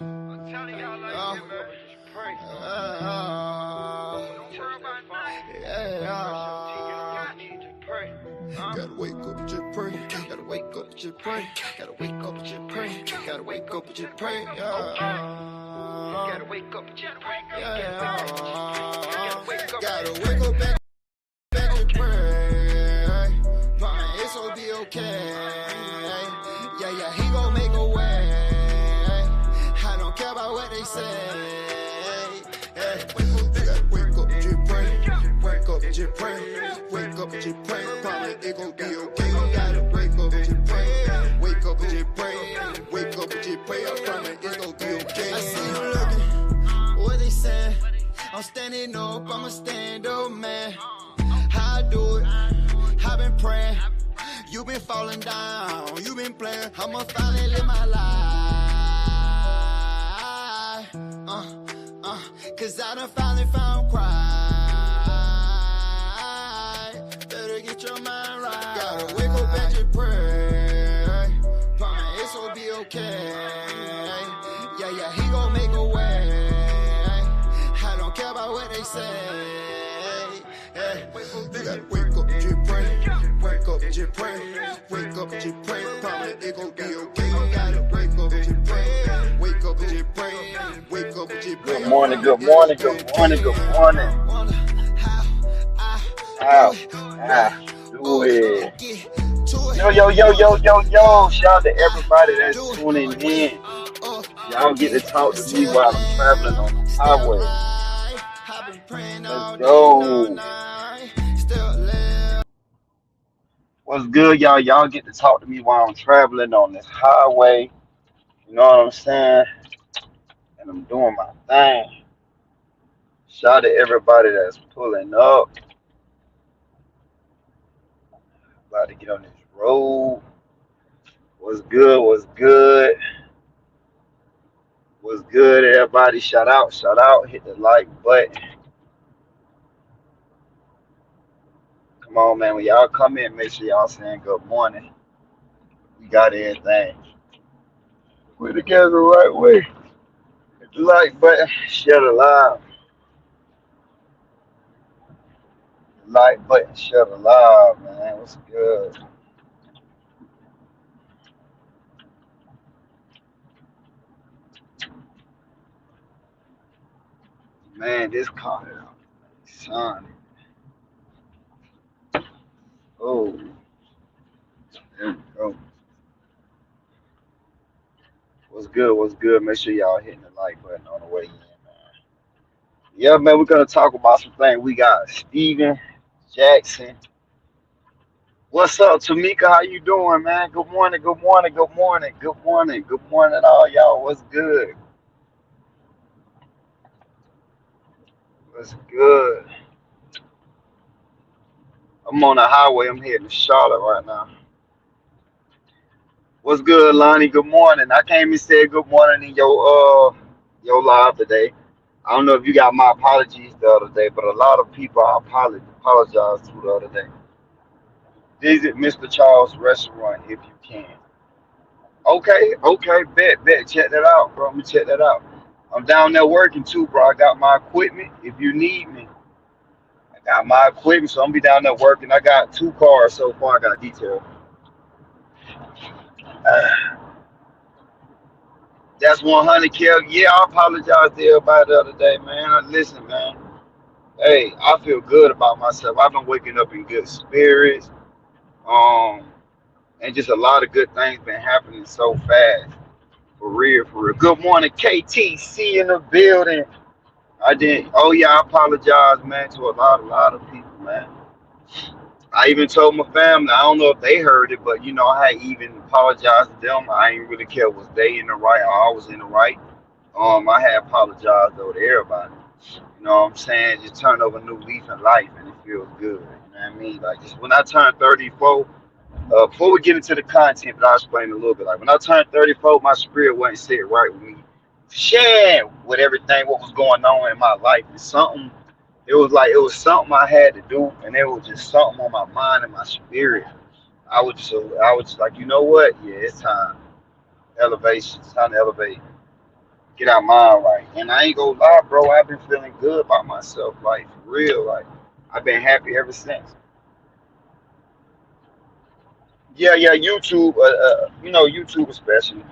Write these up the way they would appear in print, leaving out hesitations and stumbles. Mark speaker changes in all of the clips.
Speaker 1: I'm telling y'all like that, man. Just pray. Don't worry about nothing. Just pray.
Speaker 2: Gotta wake up, just pray. Gotta wake up, just pray. Gotta wake up, just pray. Gotta wake up, just pray.
Speaker 1: Gotta wake up, just pray.
Speaker 2: Gotta wake up back and pray. Promise it'll be okay. Yeah, he gon' make a way. I don't care about what they say. Gotta wake up, just pray. Wake up, just pray. Wake up, just pray. Promise it gon' be okay. Gotta wake up, just pray. Wake up, just pray. Wake up, just pray. I promise it's gon' be okay. I see you looking. What they saying? I'm standing up. I'm a stand-up man. How I do it? I've been praying. You been falling down. You been playing. I'ma finally live my life. Cause I done finally found Christ. Better get your mind right. Gotta wake up and just pray. Promise it'll be okay. Yeah, he gon' make a way. I don't care about what they say. You gotta wake up and just pray. Wake up and just pray. Wake up and just pray. Promise it gon' be okay. You gotta wake up and just pray. Wake up and just pray. Wake up and just pray.
Speaker 3: Good morning, good morning, good morning, good morning. How do it? Yo. Shout out to everybody that's tuning in. Y'all get to talk to me while I'm traveling on the highway. Let's go. What's good, y'all? Y'all get to talk to me while I'm traveling on this highway. You know what I'm saying? And I'm doing my thing. Shout out to everybody that's pulling up. About to get on this road. What's good? What's good? What's good, everybody? Shout out. Hit the like button. Come on, man. When y'all come in, make sure y'all saying good morning. We got everything. We're together the right way. Hit the like button. Share the live. Like button. Share the live, man. What's good? Man, this car is son. Oh, there we go. What's good? What's good? Make sure y'all hitting the like button on the way in, man. Yeah, man, we're gonna talk about some things. We got Steven Jackson. What's up, Tamika? How you doing, man? Good morning, good morning, good morning, good morning, good morning, all y'all. What's good? What's good? I'm on the highway. I'm heading to Charlotte right now. What's good, Lonnie? Good morning. I came and said good morning in your live today. I don't know if you got my apologies the other day, but a lot of people I apologize to the other day. Visit Mr. Charles' restaurant if you can. Okay, bet. Check that out, bro. Let me check that out. I'm down there working too, bro. I got my equipment. If you need me, I got my equipment, so I'm gonna be down there working. I got 2 cars so far. I got detail. That's 100 Kel. Yeah, I apologize to everybody the other day, man. Listen, man. Hey, I feel good about myself. I've been waking up in good spirits. And just a lot of good things been happening so fast. For real. Good morning, KTC in the building. I apologize, man, to a lot of people, man. I even told my family, I don't know if they heard it, but I even apologized to them. I ain't really care was they in the right or I was in the right. I had apologized though to everybody. You know what I'm saying? Just turn over a new leaf in life and it feels good. You know what I mean? Like just when I turned 34, before we get into the content, but I'll explain a little bit. Like when I turned 34, my spirit wasn't set right with me. Share with everything what was going on in my life. It was something I had to do, and it was just something on my mind and my spirit. I was just like, you know what? Yeah, it's time. elevation. It's time to elevate, get our mind right. And I ain't gonna lie, bro. I've been feeling good about myself, like for real. Like I've been happy ever since. Yeah, yeah. YouTube, YouTube especially.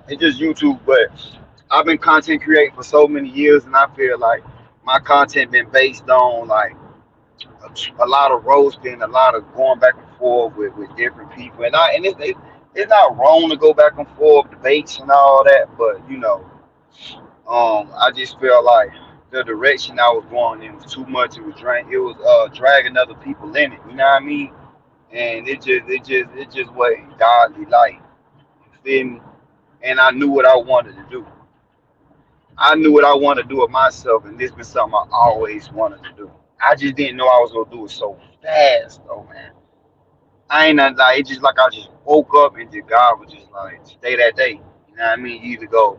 Speaker 3: It's just YouTube, but I've been content creating for so many years, and I feel like my content been based on like a lot of roasting, a lot of going back and forth with different people, it's not wrong to go back and forth, debates and all that, but I just feel like the direction I was going in was too much. It was dragging other people in it. You know what I mean? And it just wasn't godly like. You feel me? And I knew what I wanted to do. I knew what I wanted to do with myself, and this been something I always wanted to do. I just didn't know I was gonna do it so fast, though, man. I ain't not like it's just like I just woke up and just God was just like stay that day. You know what I mean? You either go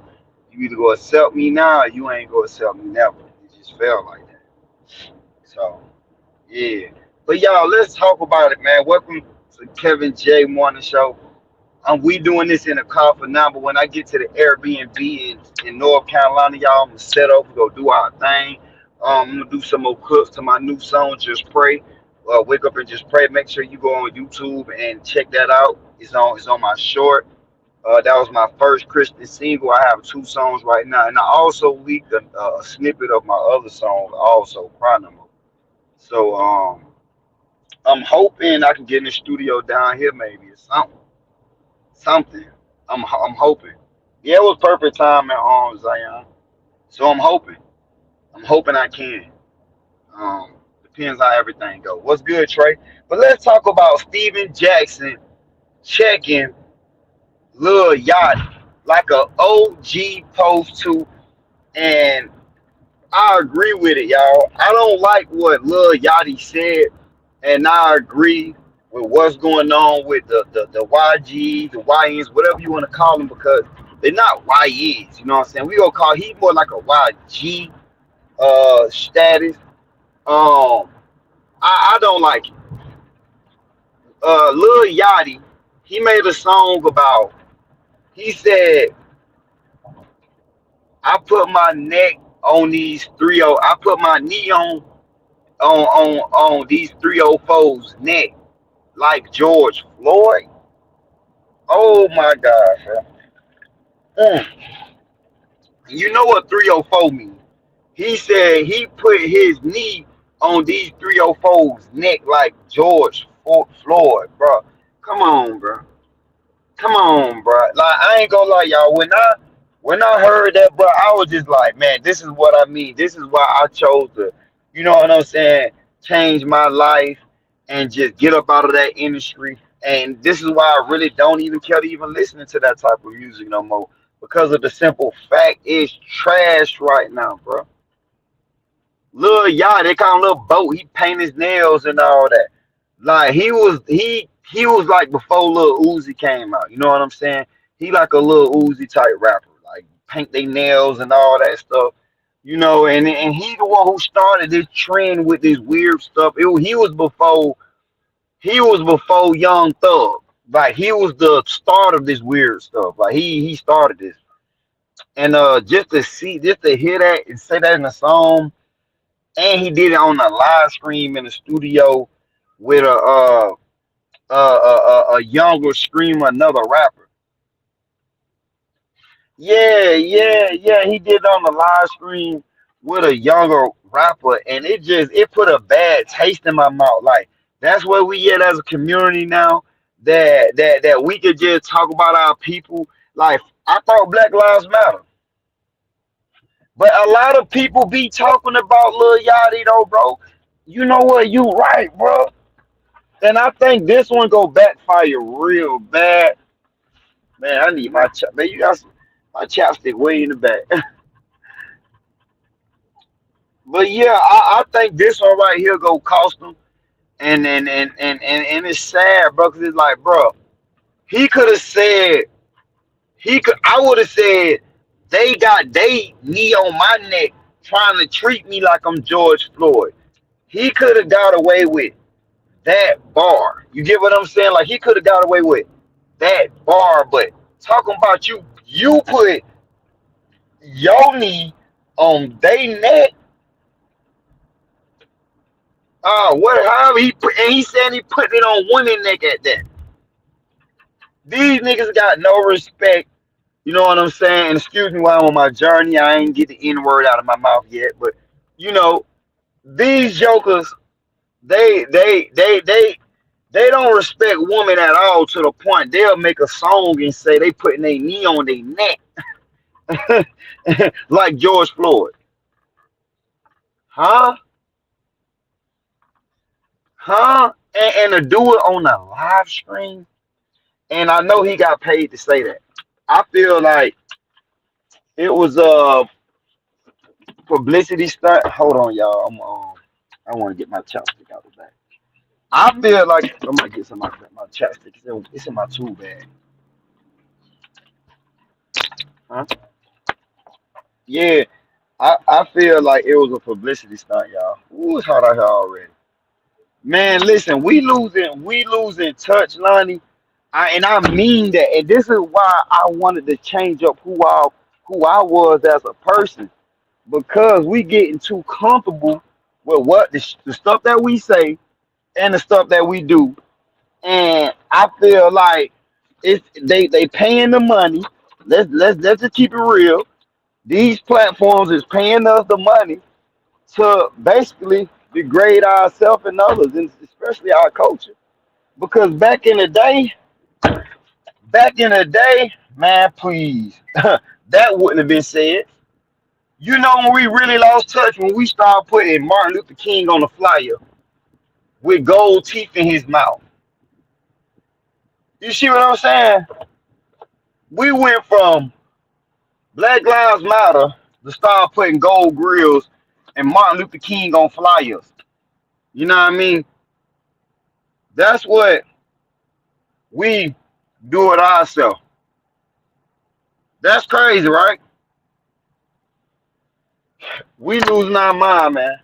Speaker 3: accept me now, or you ain't gonna accept me never. It just felt like that. So yeah. But y'all, let's talk about it, man. Welcome to Kevin J Morning Show. We doing this in a car for now, but when I get to the Airbnb in North Carolina, y'all, I'm gonna set up, we gonna do our thing. I'm gonna do some more clips to my new song, Just Pray. Wake up and just pray. Make sure you go on YouTube and check that out. It's on my short. That was my first Christian single. I have two songs right now, and I also leaked a snippet of my other song, also Cry No More. So I'm hoping I can get in the studio down here, maybe or something. I'm hoping. Yeah, it was perfect time at Zion. So I'm hoping I can. Depends how everything goes. What's good, Trey? But let's talk about Steven Jackson checking Lil Yachty like a OG post to, and I agree with it, y'all. I don't like what Lil Yachty said, and I agree with what's going on with the YGs, the YNs, whatever you want to call them, because they're not YNs. You know what I'm saying? We gonna call he more like a YG status. Um, I don't like it. Lil Yachty, he made a song about. He said, "I put my neck on these 30. I put my knee on these 304's neck like George Floyd." Oh my God, bro. Mm. You know what 304 means? He said he put his knee on these 304's neck like George Floyd, bro. Come on, bro. Come on, bro. Like I ain't gonna lie, y'all. When I heard that, bro, I was just like, man, this is what I mean. This is why I chose to, you know what I'm saying, change my life and just get up out of that industry. And this is why I really don't even care to even listening to that type of music no more. Because of the simple fact it's trash right now, bro. Lil Yachty, they call him Lil Boat. He paint his nails and all that. Like he was like before Lil Uzi came out. You know what I'm saying? He like a Lil Uzi type rapper. Like paint their nails and all that stuff. And he the one who started this trend with this weird stuff. He was before Young Thug. Like he was the start of this weird stuff. Like he started this. And just to hear that and say that in a song, and he did it on a live stream in the studio with a younger screamer, another rapper. Yeah, yeah, yeah. He did it on the live stream with a younger rapper, and it put a bad taste in my mouth. Like that's where we at as a community now. That we could just talk about our people. Like I thought Black Lives Matter. But a lot of people be talking about Lil Yachty though, bro. You know what? You right, bro. And I think this one go backfire real bad. Man, I need man. You got my chapstick way in the back. But yeah, I think this one right here go cost him. And it's sad, bro, because it's like, bro, he could have said I would have said they knee on my neck trying to treat me like I'm George Floyd. He could have got away with that bar. You get what I'm saying? Like he could have got away with that bar, but talking about you put your knee on they neck. What? However he put, and he said he put it on women neck at that. These niggas got no respect. You know what I'm saying? Excuse me while I'm on my journey. I ain't get the N word out of my mouth yet, but you know these jokers, they don't respect women at all to the point they'll make a song and say they putting their knee on their neck, like George Floyd, huh? Huh? And to do it on a live stream, and I know he got paid to say that. I feel like it was a publicity stunt. Hold on, y'all. I want to get my chopstick out the back. I feel like I'm gonna get some of my chapstick. It's in my tool bag. Huh? Yeah, I feel like it was a publicity stunt, y'all. Ooh, it's hot out here already. Man, listen, we losing touch, Lonnie. And I mean that. And this is why I wanted to change up who I was as a person. Because we getting too comfortable with what the stuff that we say and the stuff that we do. And I feel like it's they paying the money. Let's just keep it real. These platforms is paying us the money to basically degrade ourselves and others, and especially our culture. Because back in the day, man, please, that wouldn't have been said. You know when we really lost touch when we started putting Martin Luther King on the flyer with gold teeth in his mouth. You see what I'm saying? We went from Black Lives Matter to start putting gold grills and Martin Luther King on flyers. You know what I mean? That's what we do it ourselves. That's crazy, right? We losing our mind, man.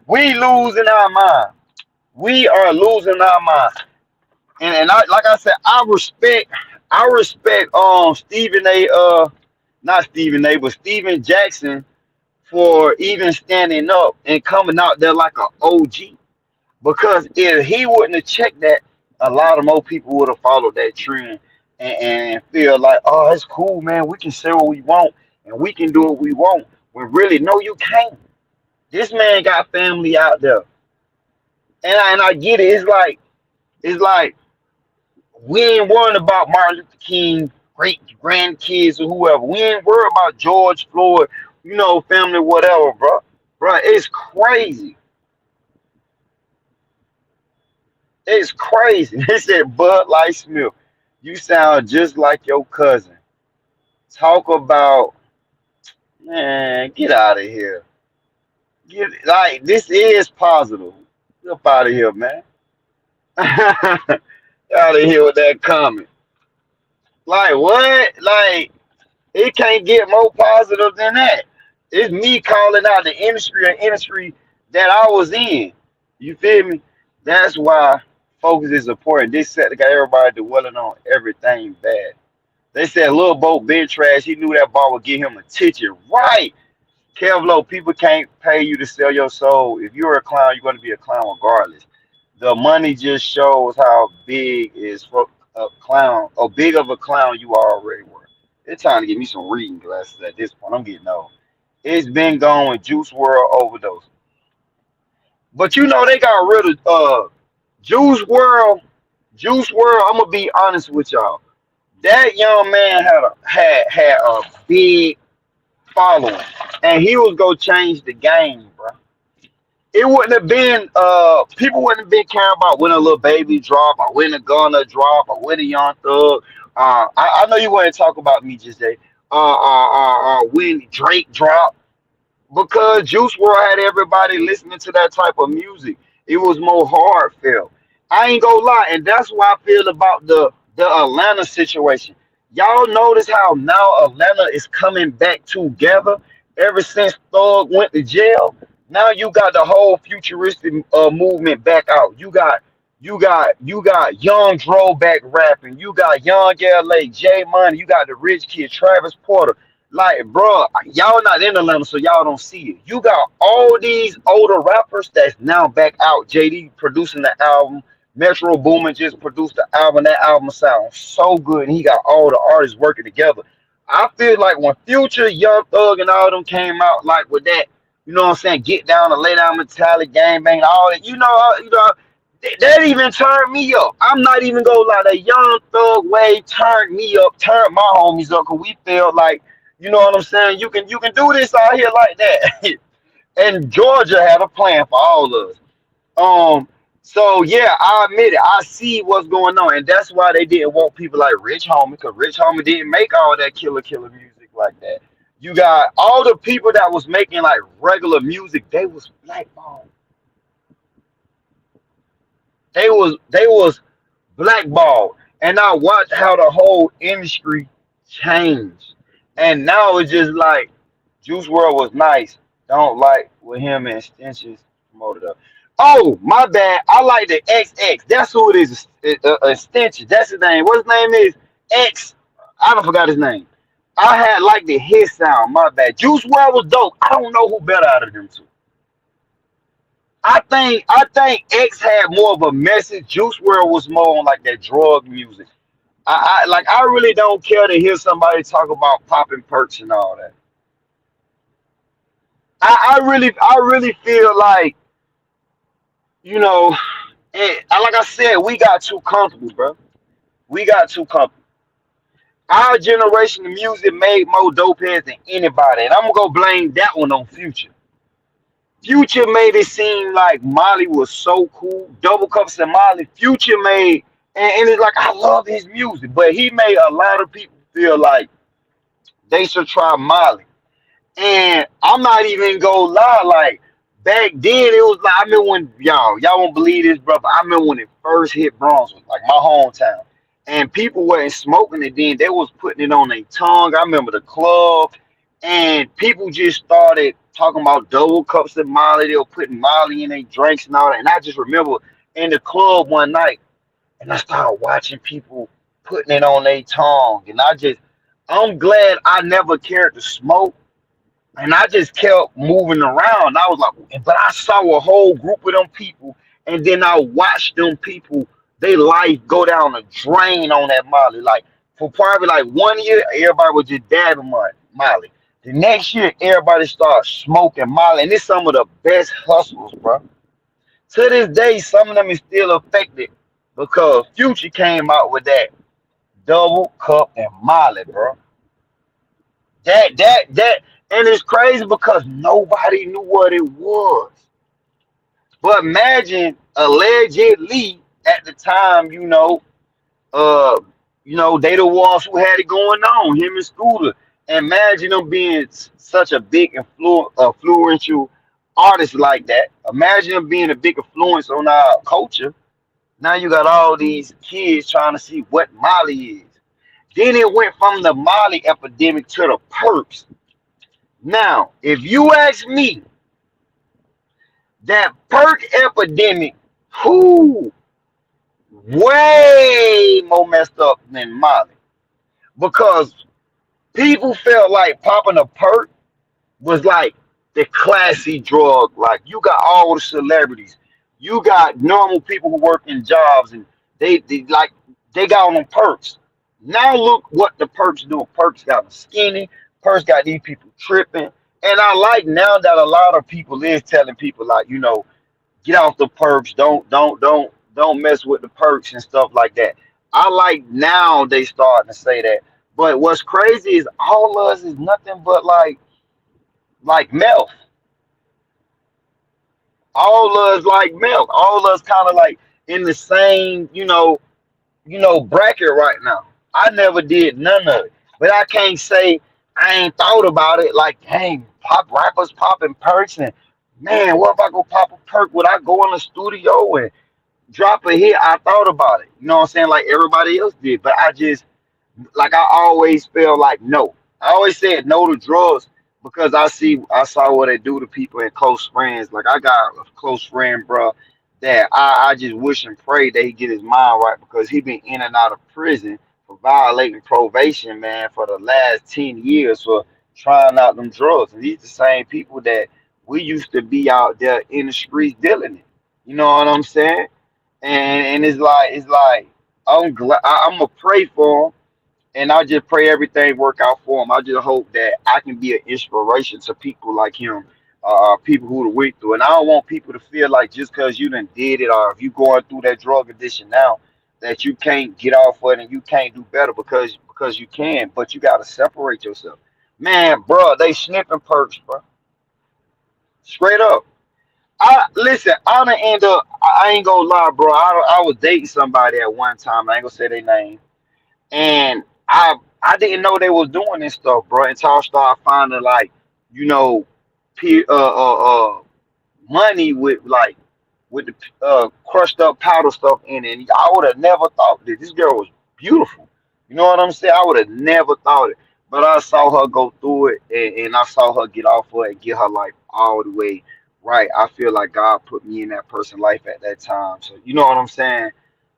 Speaker 3: We losing our mind. We are losing our mind. And I, like I said, I respect Stephen A. Not Stephen A. but Stephen Jackson for even standing up and coming out there like an OG. Because if he wouldn't have checked that, a lot of more people would have followed that trend and feel like, oh, it's cool, man. We can say what we want and we can do what we want. When really, no, you can't. This man got family out there, and I get it. It's like we ain't worrying about Martin Luther King, great grandkids or whoever. We ain't worried about George Floyd, family, whatever, bro. Bro, it's crazy. It's crazy. They said Bud Light Smith. You sound just like your cousin. Talk about, man, get out of here. This is positive. Get up out of here, man. Out of here with that comment. Like what? Like it can't get more positive than that. It's me calling out the industry that I was in. You feel me? That's why focus is important. This set got everybody dwelling on everything bad. They said Lil Boat been trash. He knew that ball would get him attention. Right. Kevlo, people can't pay you to sell your soul. If you're a clown, you're going to be a clown regardless. The money just shows how big is for a clown, or big of a clown you already were. It's time to get me some reading glasses at this point. I'm getting old. It's been gone with Juice World overdose. But they got rid of Juice World. Juice World, I'm gonna be honest with y'all. That young man had a big following, and he was gonna change the game, bro. It wouldn't have been people wouldn't have been caring about when a little baby drop or when a Gunna drop or when a Young Thug. I know you want to talk about me just say when Drake dropped, because Juice World had everybody listening to that type of music. It was more heartfelt. I ain't gonna lie, and that's why I feel about the Atlanta situation. Y'all notice how now Atlanta is coming back together ever since Thug went to jail. Now you got the whole futuristic movement back out. You got young throwback rapping. You got young LA, J Money. You got the rich kid, Travis Porter. Like, bro, y'all not in Atlanta, so y'all don't see it. You got all these older rappers that's now back out. JD producing the album. Metro Boomin just produced the album. That album sounds so good, and he got all the artists working together. I feel like when Future, Young Thug, and all them came out, like with that, you know what I'm saying, get down and lay down mentality, gang bang, all that. That even turned me up. I'm not even gonna lie. The Young Thug wave turned me up, turned my homies up, cause we felt like, you know what I'm saying. You can do this out here like that. And Georgia had a plan for all of us. So yeah, I admit it. I see what's going on, and that's why they didn't want people like Rich Homie, because Rich Homie didn't make all that killer music like that. You got all the people that was making like regular music. They was blackballed. They was blackballed, and I watched how the whole industry changed. And now it's just like Juice World was nice. Don't like with him and Extensions promoted up. Oh, my bad. I like the XX. That's who it is. Extension. That's his name. What his name is? X. I don't forgot his name. I had like the his sound. My bad. Juice World was dope. I don't know who better out of them two. I think X had more of a message. Juice World was more on like that drug music. I really don't care to hear somebody talk about popping perks and all that. I really feel like, you know, like I said, we got too comfortable, bro. We got too comfortable. Our generation of music made more dope heads than anybody, and I'm gonna go blame that one on Future. Future made it seem like Molly was so cool. Double cups and Molly. Future made, and it's like I love his music, but he made a lot of people feel like they should try Molly. And I'm not even gonna lie, like back then it was like I remember when y'all won't believe this, brother. I remember when it first hit Bronx, like my hometown, and people weren't smoking it then. They was putting it on their tongue. I remember the club, and people just started talking about double cups of Molly. They were putting Molly in their drinks and all that. And I just remember in the club one night, and I started watching people putting it on their tongue, and I'm glad I never cared to smoke. And I just kept moving around. I was like, but I saw a whole group of them people, and then I watched them people, their life go down the drain on that Molly. Like for probably like 1 year, everybody was just dabbing Molly. The next year, everybody started smoking Molly, and it's some of the best hustles, bro. To this day, some of them is still affected because Future came out with that double cup and Molly, bro. That, and it's crazy because nobody knew what it was. But imagine allegedly at the time, they the ones who had it going on, him and Scooter. Imagine them being such a big influential artist like that. Imagine them being a big influence on our culture. Now you got all these kids trying to see what Molly is. Then it went from the Molly epidemic to the perks. Now, if you ask me, that perk epidemic, who way more messed up than Molly, because people felt like popping a perk was like the classy drug. Like you got all the celebrities, you got normal people who work in jobs, and they got on them perks. Now look what the perks do. Perks got them skinny. Perks got these people tripping. And I like now that a lot of people is telling people like, get off the perks. Don't mess with the perks and stuff like that. I like now they starting to say that. But what's crazy is all of us is nothing but like milk. All of us like milk. All of us kind of like in the same, bracket right now. I never did none of it. But I can't say I ain't thought about it. Like, dang, pop rappers popping perks, and man, what if I go pop a perk? Would I go in the studio and drop a hit? I thought about it. You know what I'm saying? Like everybody else did. But I always felt like no. I always said no to drugs because I saw what they do to people and close friends. Like I got a close friend, bro. that I just wish and pray that he get his mind right because he been in and out of prison for violating probation, man, for the last 10 years for trying out them drugs. And these the same people that we used to be out there in the streets dealing it. You know what I'm saying? And it's like I'm glad I'm gonna pray for him and I just pray everything work out for him. I just hope that I can be an inspiration to people like him, people who went through. And I don't want people to feel like just because you done did it, or if you going through that drug addiction now, that you can't get off of it and you can't do better because you can, but you gotta separate yourself. Man, bro, they sniffing perks, bro. Straight up. I listen. I done end up. I ain't gonna lie, bro. I was dating somebody at one time. I ain't gonna say their name and I didn't know they was doing this stuff, bro. Until I started finding like, you know, pe- uh, uh, uh, money with like with the crushed up powder stuff in it. And I would have never thought that this girl was beautiful. You know what I'm saying? I would have never thought it. But I saw her go through it, and I saw her get off of it and get her life all the way right. I feel like God put me in that person's life at that time. So you know what I'm saying?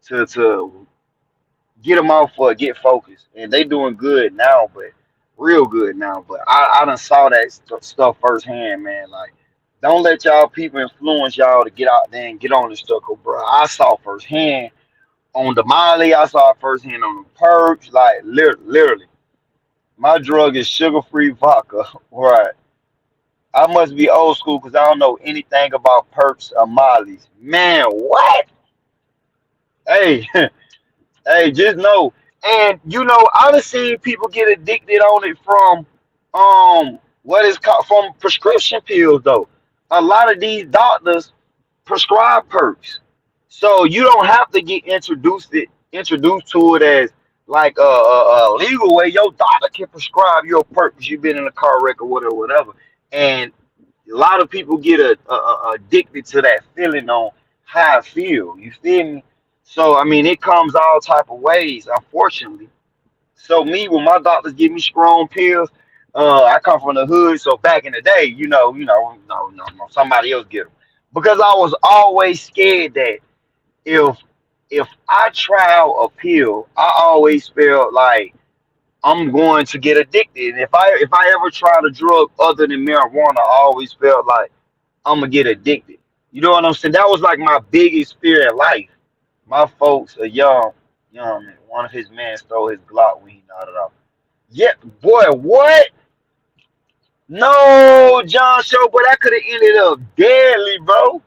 Speaker 3: To get them off for get focused, and they doing good now, but real good now. But I done saw that stuff firsthand, man. Like, don't let y'all people influence y'all to get out there and get on the stuff, 'cause, bro. I saw firsthand on the Molly. I saw it firsthand on the perks. Like, literally, my drug is sugar free vodka. Right. I must be old school because I don't know anything about perks or Molly's. Man, what? Hey, hey, just know. And you know, I've seen people get addicted on it from what is called from prescription pills though. A lot of these doctors prescribe perks. So you don't have to get introduced to it as like a legal way. Your doctor can prescribe your perks. You've been in a car wreck or whatever. And a lot of people get addicted to that feeling on how I feel. You feel me? So I mean, it comes all type of ways, unfortunately. So me, when my doctors give me strong pills, I come from the hood. So back in the day, no, somebody else get them because I was always scared that if if I try out a pill, I always felt like I'm going to get addicted. And if I ever tried a drug other than marijuana, I always felt like I'm gonna get addicted. You know what I'm saying? That was like my biggest fear in life. My folks, a young man, one of his men stole his Glock when he nodded off. Yeah, boy, what? No, John Show, but that could have ended up deadly, bro.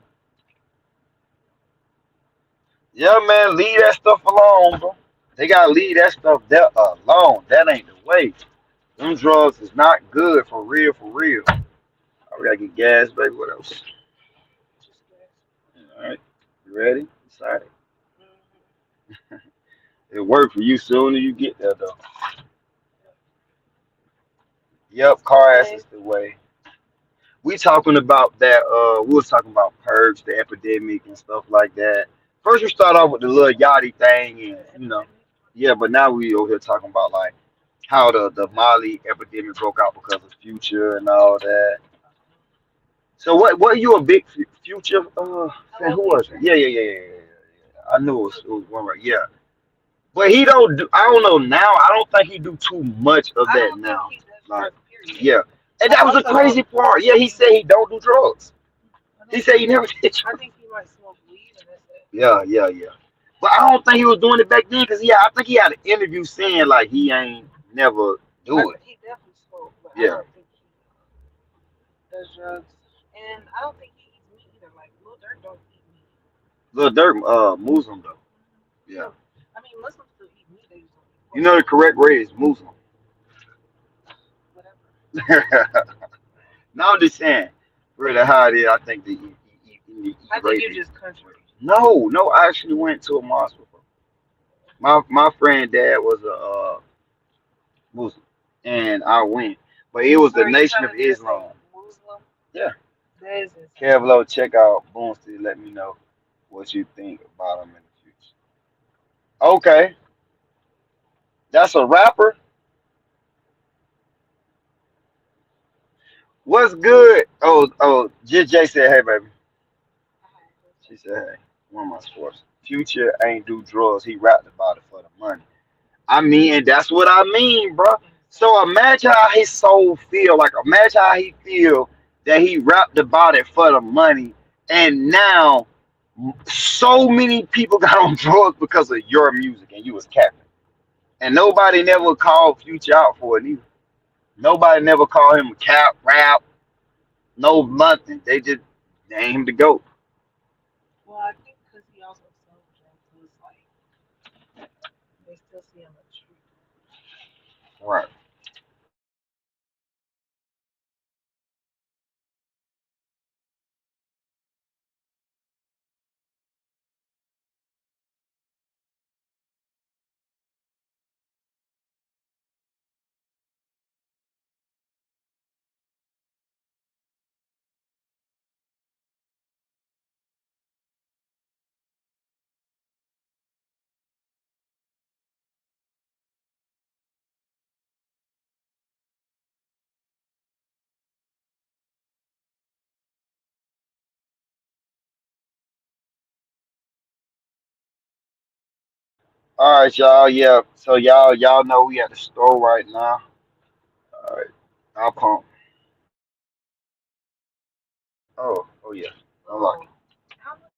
Speaker 3: Yeah, man, leave that stuff alone, bro. They gotta leave that stuff there alone. That ain't the way. Them drugs is not good for real, for real. We gotta get gas, baby. What else? All right, you ready? Excited? It worked for you sooner you get there, though. Yep, car ass is the way. We talking about that. We was talking about purge, the epidemic, and stuff like that. First, we start off with the little yachty thing, and yeah. But now we over here talking about like how the Mali epidemic broke out because of Future and all that. So what you a big Future fan? Who was it? Yeah. I knew it was one right. Yeah, but he don't do. I don't know now. I don't think he do too much of that now. Like, yeah, and that was the crazy part. Yeah, he said he don't do drugs. He said he never did drugs. Yeah. But I don't think he was doing it back then because I think he had an interview saying like he ain't never do it. Yeah. Little Dirk, Muslim though. Yeah. You know the correct way is Muslim. No, I'm just saying. Really how it is, I think the no, I actually went to a mosque before. My friend dad was a Muslim, and I went, but it was the Nation of Islam. Yeah, Kevlo, check out Boomsty. Let me know what you think about him in the future. Okay, that's a rapper. What's good? Oh, JJ said, hey, baby. She said, hey, one of my sports. Future ain't do drugs. He rapped about it for the money. I mean, and that's what I mean, bro. So imagine how his soul feel. Like imagine how he feel that he rapped about it for the money, and now so many people got on drugs because of your music, and you was capping. And nobody never called Future out for it either. Nobody never called him a cap, rap, no nothing. They just named him the GOAT.
Speaker 4: Well, I think because he also sold drugs, so it's like they still see him as street.
Speaker 3: Right. All right, y'all. Yeah. So y'all know we at the store right now. All right. I'll pump. Oh yeah. I like
Speaker 4: Oh,
Speaker 3: it.
Speaker 4: how much?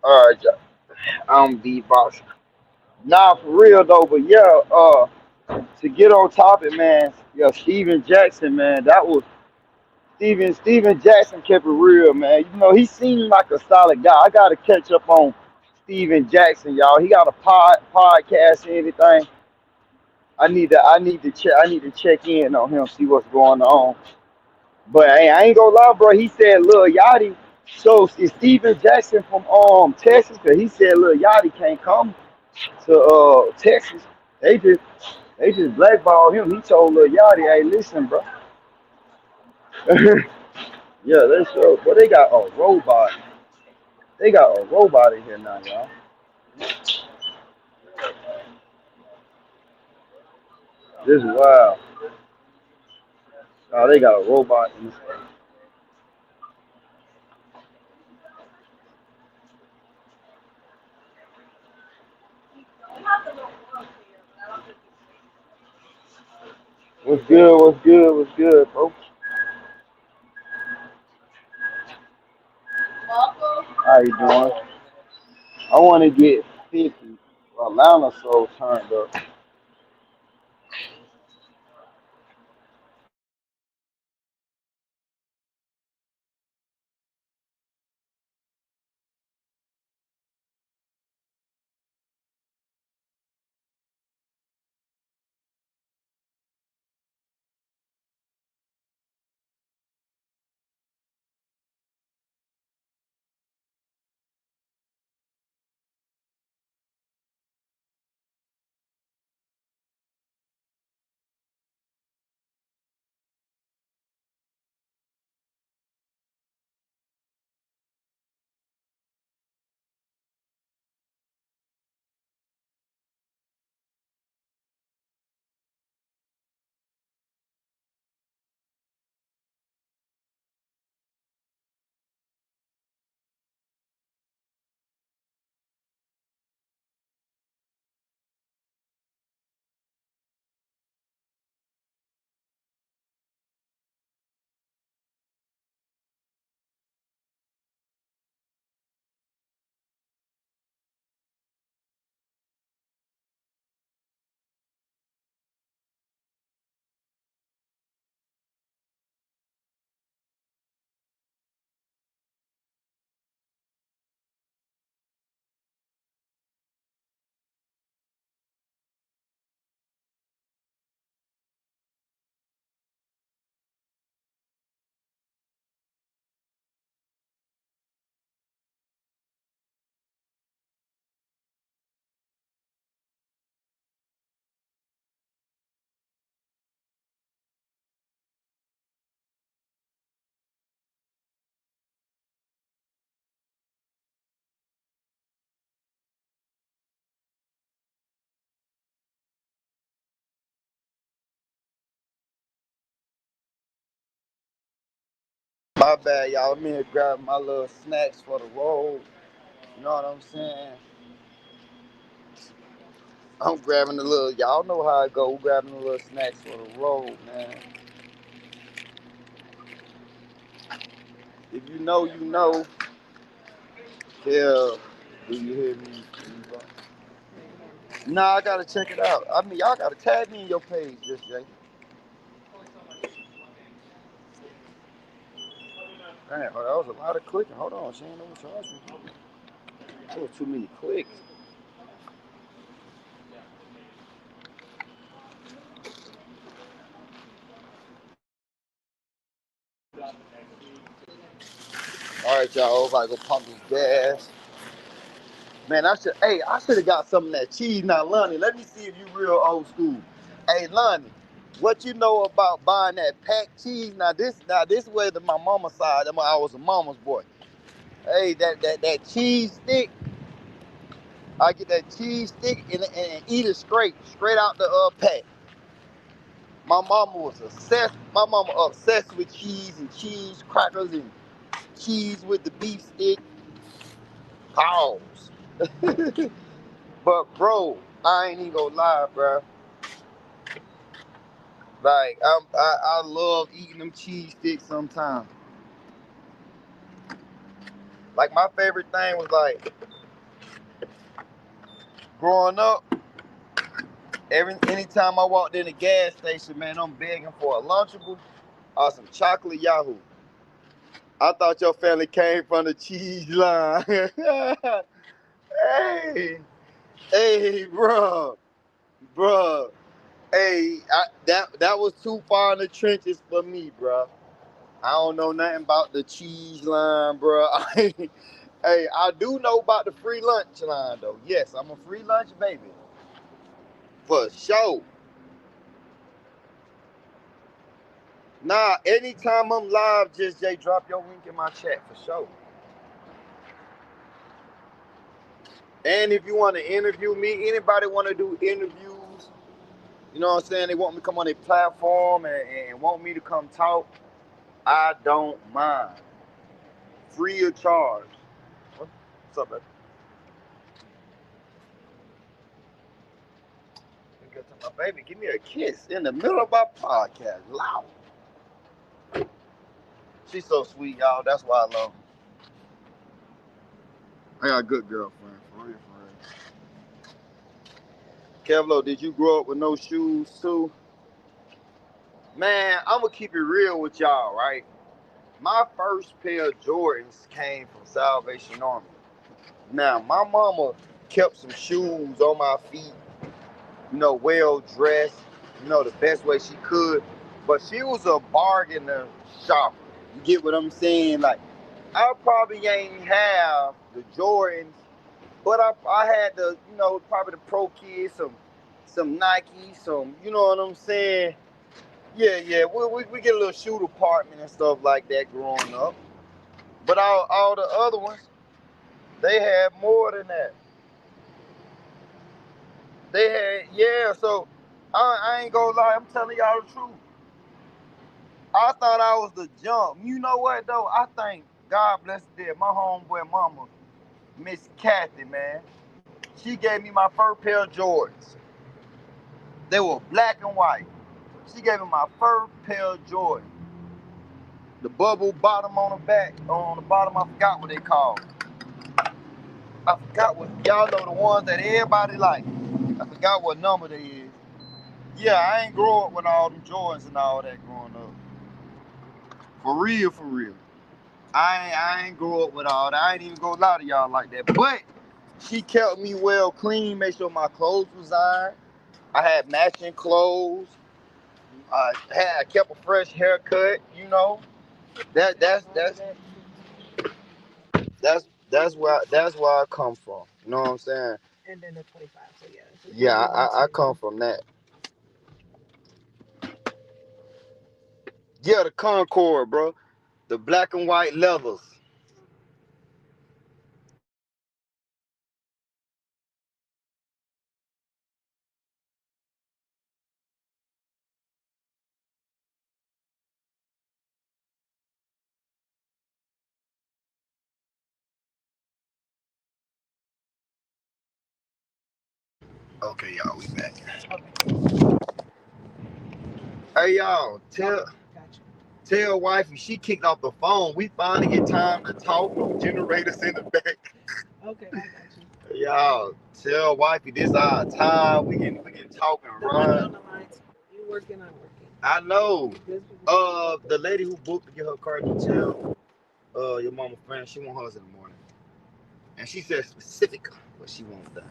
Speaker 3: All right, y'all. I'm beatboxing. Nah, for real though. But yeah. To get on topic, man. Yeah, Steven Jackson, man. That was Steven Jackson kept it real, man. You know, he seemed like a solid guy. I gotta catch up on Steven Jackson, y'all. He got a podcast and everything. I need to check in on him, see what's going on. But hey, I ain't gonna lie, bro. He said Lil Yachty. So is Steven Jackson from Texas? Cause he said Lil Yachty can't come to Texas. They just they just blackballed him. He told Lil Yachty, hey, listen, bro. Yeah, they sure. But they got a robot. They got a robot in here now, y'all. This is wild. Oh, they got a robot in this. What's good? What's good? What's good, folks? How you doing? I want to get 50. Atlanta so turned up. My bad, y'all. I'm here grabbing my little snacks for the road. You know what I'm saying? I'm grabbing the little, y'all know how I go, grabbing the little snacks for the road, man. If you know, you know. Yeah. Do you hear me? Nah, I gotta check it out. I mean, y'all gotta tag me in your page, just Jay. Damn, that was a lot of clicking. Hold on, she ain't overcharged me. That was too many clicks. All right, y'all. I gotta go pump this gas. Man, I should have got some of that cheese. Now, Lonnie, let me see if you real old school. Hey, Lonnie, what you know about buying that packed cheese? This way to my mama's side. I was a mama's boy. Hey, that cheese stick. I get that cheese stick and eat it straight out the pack. My mama was obsessed. My mama obsessed with cheese and cheese crackers and cheese with the beef stick. Pause. But bro, I ain't even gonna lie, bro. Like I love eating them cheese sticks sometimes. Like my favorite thing was like growing up. Anytime I walked in the gas station, man, I'm begging for a Lunchable or some chocolate Yahoo. I thought your family came from the cheese line. hey, bro. Hey, that was too far in the trenches for me, bro. I don't know nothing about the cheese line, bro. Hey, I do know about the free lunch line, though. Yes, I'm a free lunch baby. For sure. Nah, anytime I'm live, just Jay, drop your link in my chat for sure. And if you want to interview me, anybody want to do interviews, you know what I'm saying? They want me to come on their platform and want me to come talk. I don't mind. Free of charge. What's up, man? My baby, give me a kiss in the middle of my podcast. Loud. She's so sweet, y'all. That's why I love her. I got a good girlfriend, for real, for real. Kevlo, did you grow up with no shoes too? Man, I'm gonna keep it real with y'all, right? My first pair of Jordans came from Salvation Army. Now, my mama kept some shoes on my feet, well dressed, the best way she could. But she was a bargainer shopper. You get what I'm saying? Like, I probably ain't have the Jordans, but I had the, probably the Pro Kids, some Nike, you know what I'm saying? Yeah. We get a little shoe department and stuff like that growing up. But all the other ones, they had more than that. They had, yeah, so I ain't gonna lie, I'm telling y'all the truth. I thought I was the jump. You know what though? I think God bless her dead. My homeboy mama, Miss Kathy, man. She gave me my first pair of Jordans. They were black and white. She gave me my first pair of Jordans. The bubble bottom on the back, on the bottom, I forgot what they called. I forgot what, y'all know the ones that everybody like. I forgot what number they is. Yeah, I ain't grow up with all them Jordans and all that growing up. For real, for real. I ain't grow up with all that. I ain't even gonna lie to y'all like that. But she kept me well clean, made sure my clothes was ironed. I had matching clothes. I kept a fresh haircut, That's where I come from. You know what I'm saying?
Speaker 4: And then the 25. So yeah.
Speaker 3: Yeah, I come from that. Yeah, the Concord, bro. The black and white levels. Okay, y'all, we back.
Speaker 4: Okay.
Speaker 3: Hey, y'all,
Speaker 4: Gotcha.
Speaker 3: tell wifey she kicked off the phone. We finally get time to talk. No generators in the back.
Speaker 4: Okay, I got you.
Speaker 3: Y'all, tell wifey this our time. We can talk and
Speaker 4: The money
Speaker 3: run.
Speaker 4: on the line too. You working, I'm working.
Speaker 3: I know.
Speaker 4: This was-
Speaker 3: The lady who booked to get her car detailed, your mama friend, she want hers in the morning. And she said specific what she wants done.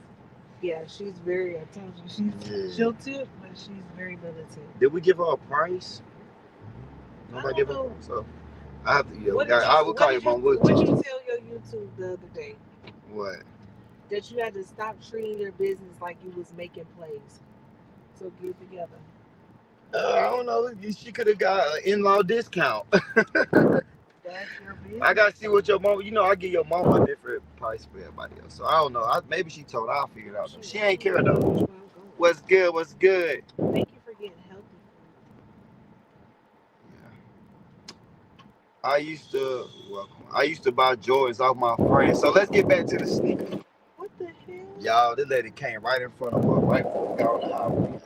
Speaker 4: Yeah, she's very attention. She'll tip, but she's very militant.
Speaker 3: Did we give her a price? Nobody give her a price. So I have to. Yeah, I will call your mom.
Speaker 4: What did you tell your YouTube the other day?
Speaker 3: What?
Speaker 4: That you had to stop treating your business like you was making plays. So get it together.
Speaker 3: I don't know. She could have got an in-law discount.
Speaker 4: That's your business.
Speaker 3: I gotta see what your mom. You know, I give your mom a different price for everybody else. So I don't know. Maybe she told. I'll figure it out. Though. She ain't care though. What's good? What's good?
Speaker 4: Thank you for getting healthy.
Speaker 3: Yeah. I used to buy Jordans off my friends. So let's get back to the sneakers.
Speaker 4: What the hell?
Speaker 3: Y'all, this lady came right in front of us, right before we got on the highway.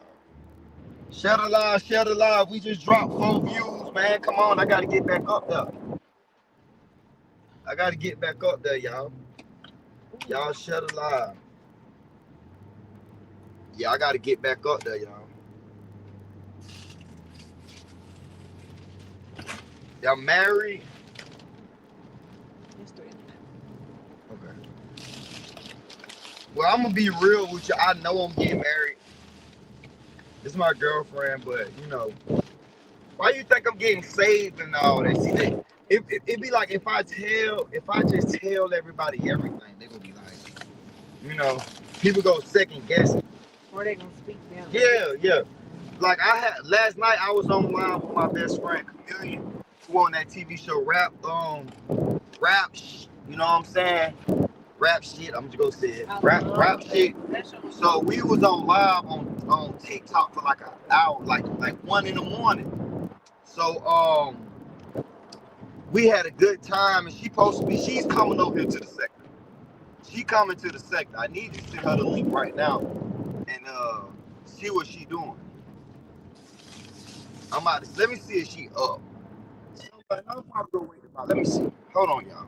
Speaker 3: Share the live. We just dropped 4 views, man. Come on, I gotta get back up there. Y'all. Y'all share the live. Yeah, I gotta get back up there, y'all. Y'all married? Okay. Well, I'm gonna be real with you. I know I'm getting married. This is my girlfriend, but you know, why you think I'm getting saved and all that? See, it be like if I just tell everybody everything, they gonna be like, you know, people go second guessing.
Speaker 4: Or they gonna speak down.
Speaker 3: Yeah. Like last night I was on live with my best friend Chameleon, who on that TV show rap, you know what I'm saying? Rap shit, I'm just gonna say it. Rap shit. So we was on live on TikTok for like an hour, like 1 in the morning. So we had a good time, and she's coming over here to the sector. She coming to the sector. I need to send her the link right now and see what she doing. Let me see if she up. I'm probably gonna wait about. Let me see. Hold on, y'all.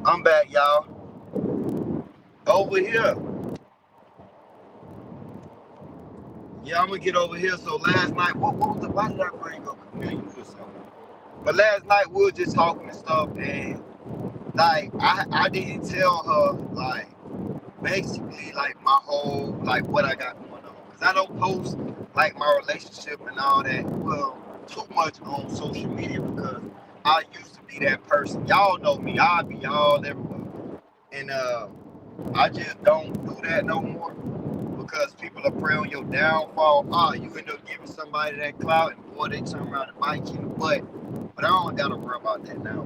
Speaker 3: I'm back, y'all. Over here. Yeah, I'm gonna get over here. So last night, why did I bring up Chameleon or something? But last night we were just talking and stuff, and like I didn't tell her like basically like my whole like what I got going on, because I don't post like my relationship and all that too much on social media, because I used to be that person. Y'all know me. I be all everywhere, and I just don't do that no more, because people are preying on your downfall. You end up giving somebody that clout, and boy, they turn around and bite you in the butt. But I don't gotta worry about that now.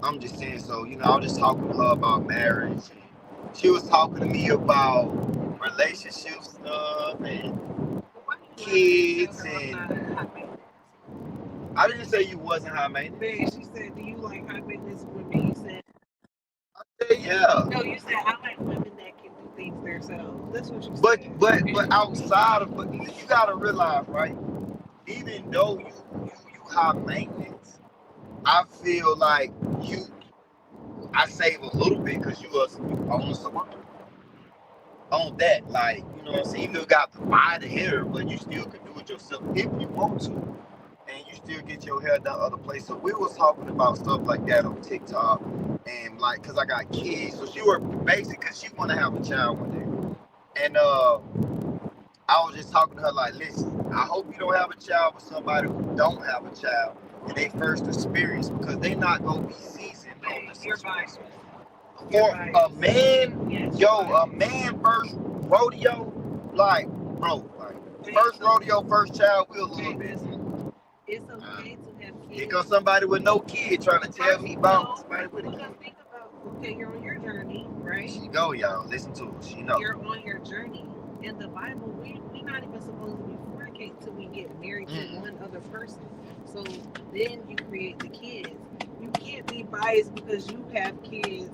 Speaker 3: I'm just saying, so I was just talking to her about marriage. And she was talking to me about relationship stuff and kids and. I didn't say you wasn't high maintenance.
Speaker 4: She said, "Do you like high maintenance women?" You said,
Speaker 3: I said, yeah.
Speaker 4: "No, you said I like women that can do things themselves." That's what you said.
Speaker 3: But outside of, but you gotta realize, right? Even though you high maintenance, I feel like I save a little bit because you own a salon. On that, like, you know what I'm saying? You got to buy the hair, but you still can do it yourself if you want to. And you still get your hair done other places. So we was talking about stuff like that on TikTok. And like, cause I got kids. So she was basically, cause she want to have a child one day. And I was just talking to her like, listen, I hope you don't have a child with somebody who don't have a child in their first experience, because they not going to be seasoned on the situation. For a man, a man first rodeo, like, bro, like, first rodeo, first child, we'll a little bit.
Speaker 4: It's okay to have kids.
Speaker 3: Here comes somebody with no kid trying to tell me about somebody with a kid.
Speaker 4: Think about, okay, you're on your journey, right?
Speaker 3: She go, y'all. Listen to her. She know.
Speaker 4: You're on your journey. In the Bible, we're not even supposed to be fornicating until we get married to one other person. So then you create the kids. You can't be biased because you have kids.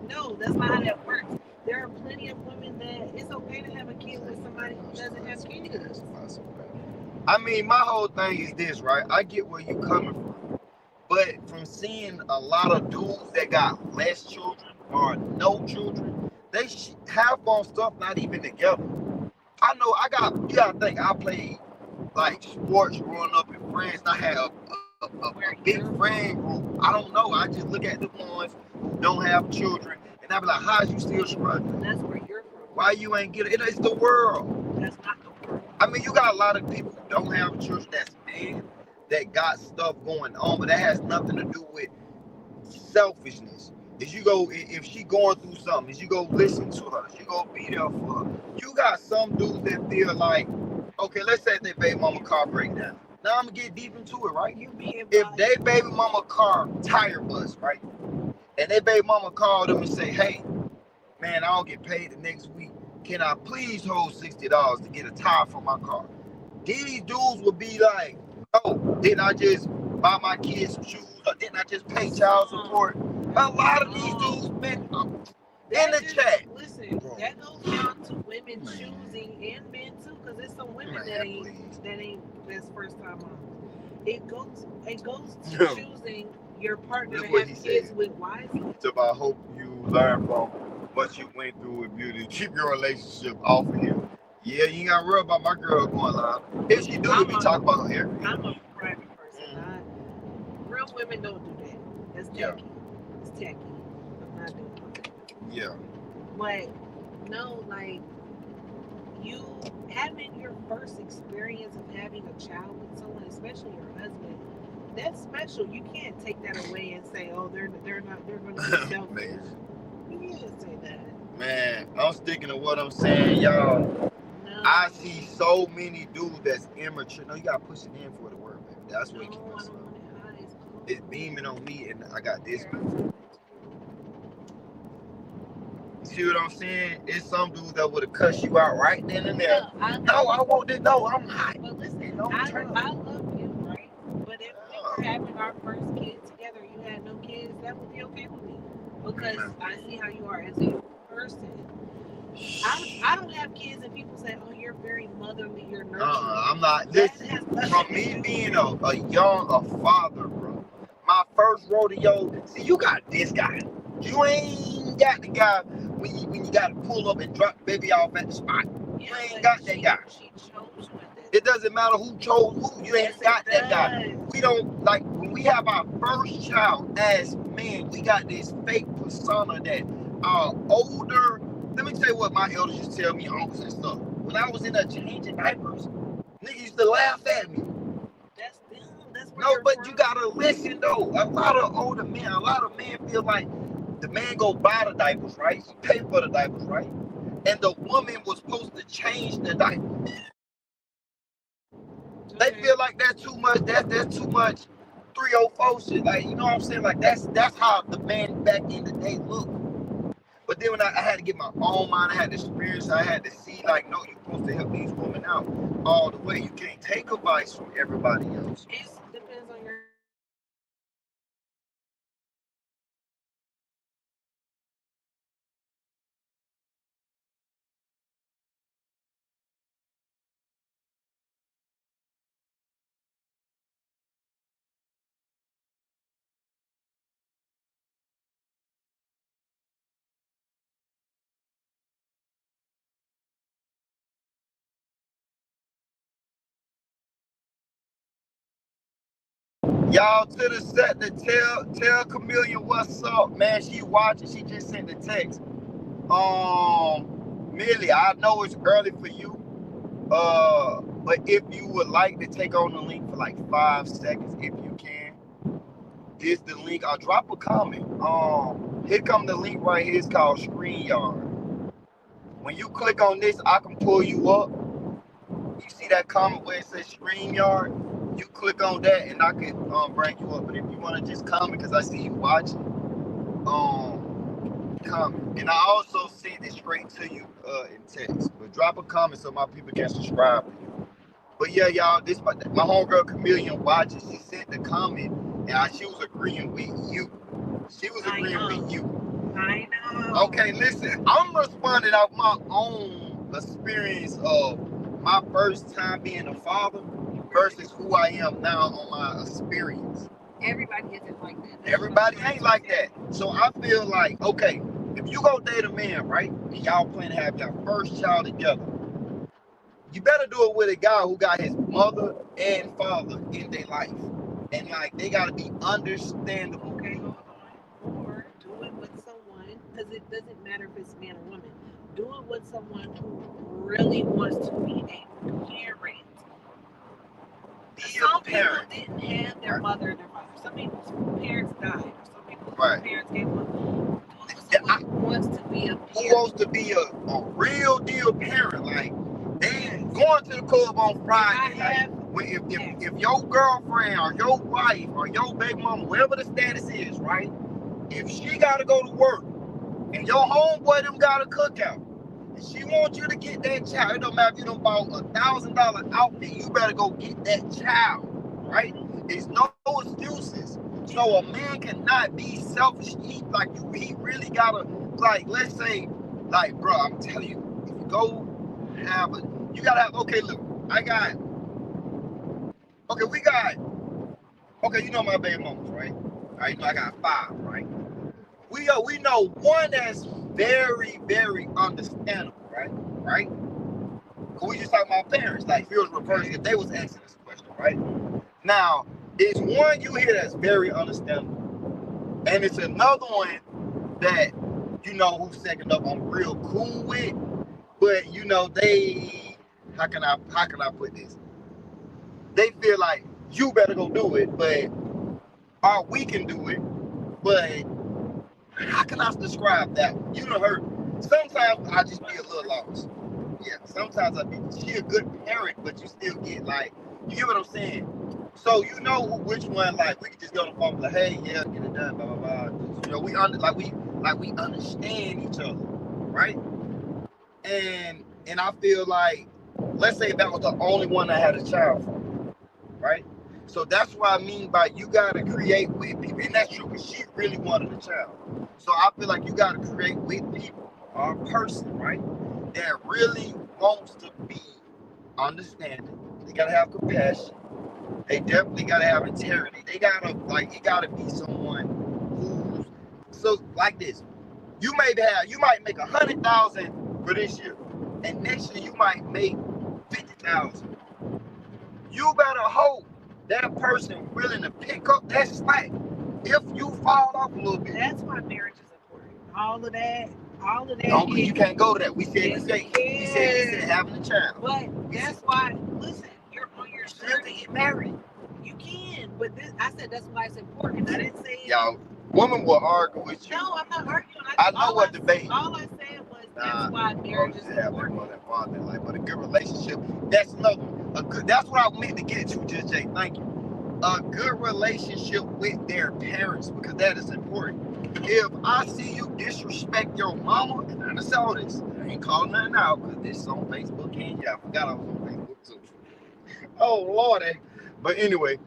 Speaker 4: No, that's not how that works. There are plenty of women that it's okay to have a kid with somebody who doesn't have kids.
Speaker 3: I mean, my whole thing is this, right? I get where you're coming from. But from seeing a lot of dudes that got less children or no children, they have on stuff not even together. I know you gotta think, I played like sports growing up in France. I had a big friend group. I don't know. I just look at the ones who don't have children and I be like, how's you still struggling?
Speaker 4: That's where you're from.
Speaker 3: Why you ain't get it? It's the world.
Speaker 4: That's not the world.
Speaker 3: I mean, you got a lot of people who don't have children that's men that got stuff going on, but that has nothing to do with selfishness. If she going through something, is you go listen to her, you go be there for her. You got some dudes that feel like, okay, let's say their baby mama car breakdown. Now I'm gonna get deep into it, right? If they baby mama car tire bust, right? And their baby mama called them and say, hey, man, I don't get paid the next week. Can I please hold $60 to get a tire for my car? These dudes would be like, oh, didn't I just buy my kids some shoes? Or didn't I just pay child support? A lot of these dudes, man, in the chat.
Speaker 4: Listen, that goes down to women choosing and men too, because there's some women that ain't that's first time moms. It goes to choosing your partner to have kids with wisely.
Speaker 3: So I hope you learn from what you went through with beauty. Keep your relationship off of here. Yeah, you ain't gotta worry about my girl going live. If she do, we talk about her hair.
Speaker 4: I'm a private person. Real women don't do that. That's tacky. It's tacky. I'm not doing that.
Speaker 3: Yeah.
Speaker 4: But no, like, you having your first experience of having a child with someone, especially your husband, that's special. You can't take that away and say, oh, they're going to be selfish. You can't say that.
Speaker 3: Man, I'm sticking to what I'm saying, y'all.
Speaker 4: No.
Speaker 3: I see so many dudes that's immature. No, you gotta push it in for the word, baby. That's what keeps us up. It's beaming on me, and I got this. See what I'm saying? It's some dudes that would have cussed you out right then and there. No, I want this. No, I'm hot.
Speaker 4: But listen, I love you, right? But if we were having our first kid together, you had no kids, that would be okay with me. Because I see how you are as a person. I don't have kids, and people say, "Oh, you're very motherly, you're nurturing."
Speaker 3: I'm not. Listen, from me being a father, bro. My first rodeo. See, you got this guy. You ain't got the guy when you got to pull up and drop the baby off at the spot. You ain't got that guy.
Speaker 4: She chose you.
Speaker 3: It doesn't matter who chose who. You ain't got that guy. We don't like when we have our first child as men. We got this fake persona that are older. Let me tell you what my elders used to tell me, uncles and stuff. When I was in there changing diapers, niggas used to laugh at me.
Speaker 4: That's them. That's where
Speaker 3: no, but you gotta listen though. A lot of older men, a lot of men feel like the man go buy the diapers, right? He pay for the diapers, right? And the woman was supposed to change the diapers. They feel like that's too much. That's too much 304 shit. Like, you know what I'm saying? Like, that's how the man back in the day looked. But then when I had to get my own mind, I had to experience, I had to see, like, no, you're supposed to help these women out all the way. You can't take advice from everybody else.
Speaker 4: It depends on your.
Speaker 3: Y'all to the set to tell Chameleon what's up, man. She watching. She just sent the text. Millie, I know it's early for you. But if you would like to take on the link for like 5 seconds, if you can, here's the link. I'll drop a comment. Here come the link right here. It's called StreamYard. When you click on this, I can pull you up. You see that comment where it says StreamYard? You click on that and I can bring you up. But if you want to just comment, because I see you watching, comment. And I also send it straight to you in text. But drop a comment so my people can subscribe to you. But yeah, y'all, this my homegirl Chameleon watching. She sent the comment and she was agreeing with you. She was agreeing with you.
Speaker 4: I know.
Speaker 3: Okay, listen, I'm responding off my own experience of my first time being a father versus who I am now on my experience.
Speaker 4: Everybody isn't like that.
Speaker 3: Everybody ain't like that. So I feel like, okay, if you go date a man, right, and y'all plan to have your first child together, you better do it with a guy who got his mother and father in their life. And like, they gotta be understandable.
Speaker 4: Okay, hold on. Or do it with someone, because it doesn't matter if it's man or woman. Do it with someone who really wants to be a parent. Some people didn't have their mother and their father. Some people's parents died. Or some people's parents gave up. Who wants to be a parent?
Speaker 3: Who wants to be a real deal parent? Like, they going to the club on Friday. Like, if your girlfriend or your wife or your baby mama, whatever the status is, right? If she got to go to work and your homeboy them got a cookout, and she wants you to get that child, it don't matter if you done bought $1,000 outfit, you better go get that child, right? There's no excuses. So a man cannot be selfish. He really gotta, like, let's say, like, bro, I'm telling you, if you go have you gotta have, okay, look, you know my baby mamas, right? You know I got 5, right? We know one that's very, very understandable, right? Cause we just talking about parents, like, if it was reversed, if they was asking this question, right? Now, it's one you hear that's very understandable, and it's another one that, you know, who's second up I'm real cool with, but you know, they, how can I put this? They feel like you better go do it, but or we can do it, but how can I describe that one? You know her. Sometimes I just be a little lost. Yeah, sometimes she a good parent, but you still get like, you get what I'm saying? So you know which one, like, we can just go to the phone, like, hey, yeah, get it done, blah blah blah. You know, we understand each other, right? And I feel like, let's say that was the only one I had a child from, right? So that's what I mean by you gotta create with people, and that's true, because she really wanted a child. So I feel like you gotta create with people or a person, right, that really wants to be understanding. They gotta have compassion. They definitely gotta have integrity. They gotta, like, it gotta be someone who's, so like this. You might make 100,000 for this year, and next year you might make 50,000. You better hope that person willing to pick up that slack if you fall off a little bit.
Speaker 4: That's why marriage is important. All of that.
Speaker 3: No, you can't go to that. We said having a child.
Speaker 4: But that's why, listen, you're on your journey to get married. You can, but this, I said that's why it's important. I didn't say
Speaker 3: y'all, women will argue with you.
Speaker 4: No, I'm not arguing.
Speaker 3: I know what debate.
Speaker 4: All I said was that's why marriage is important.
Speaker 3: Like, but a good relationship, that's another. That's what I meant to get to, Just Jay. Thank you. a good relationship with their parents, because that is important. If I see you disrespect your mama, and I saw this, I ain't calling nothing out because this is on Facebook, and yeah, I forgot I was on Facebook too. Oh Lordy. But anyway,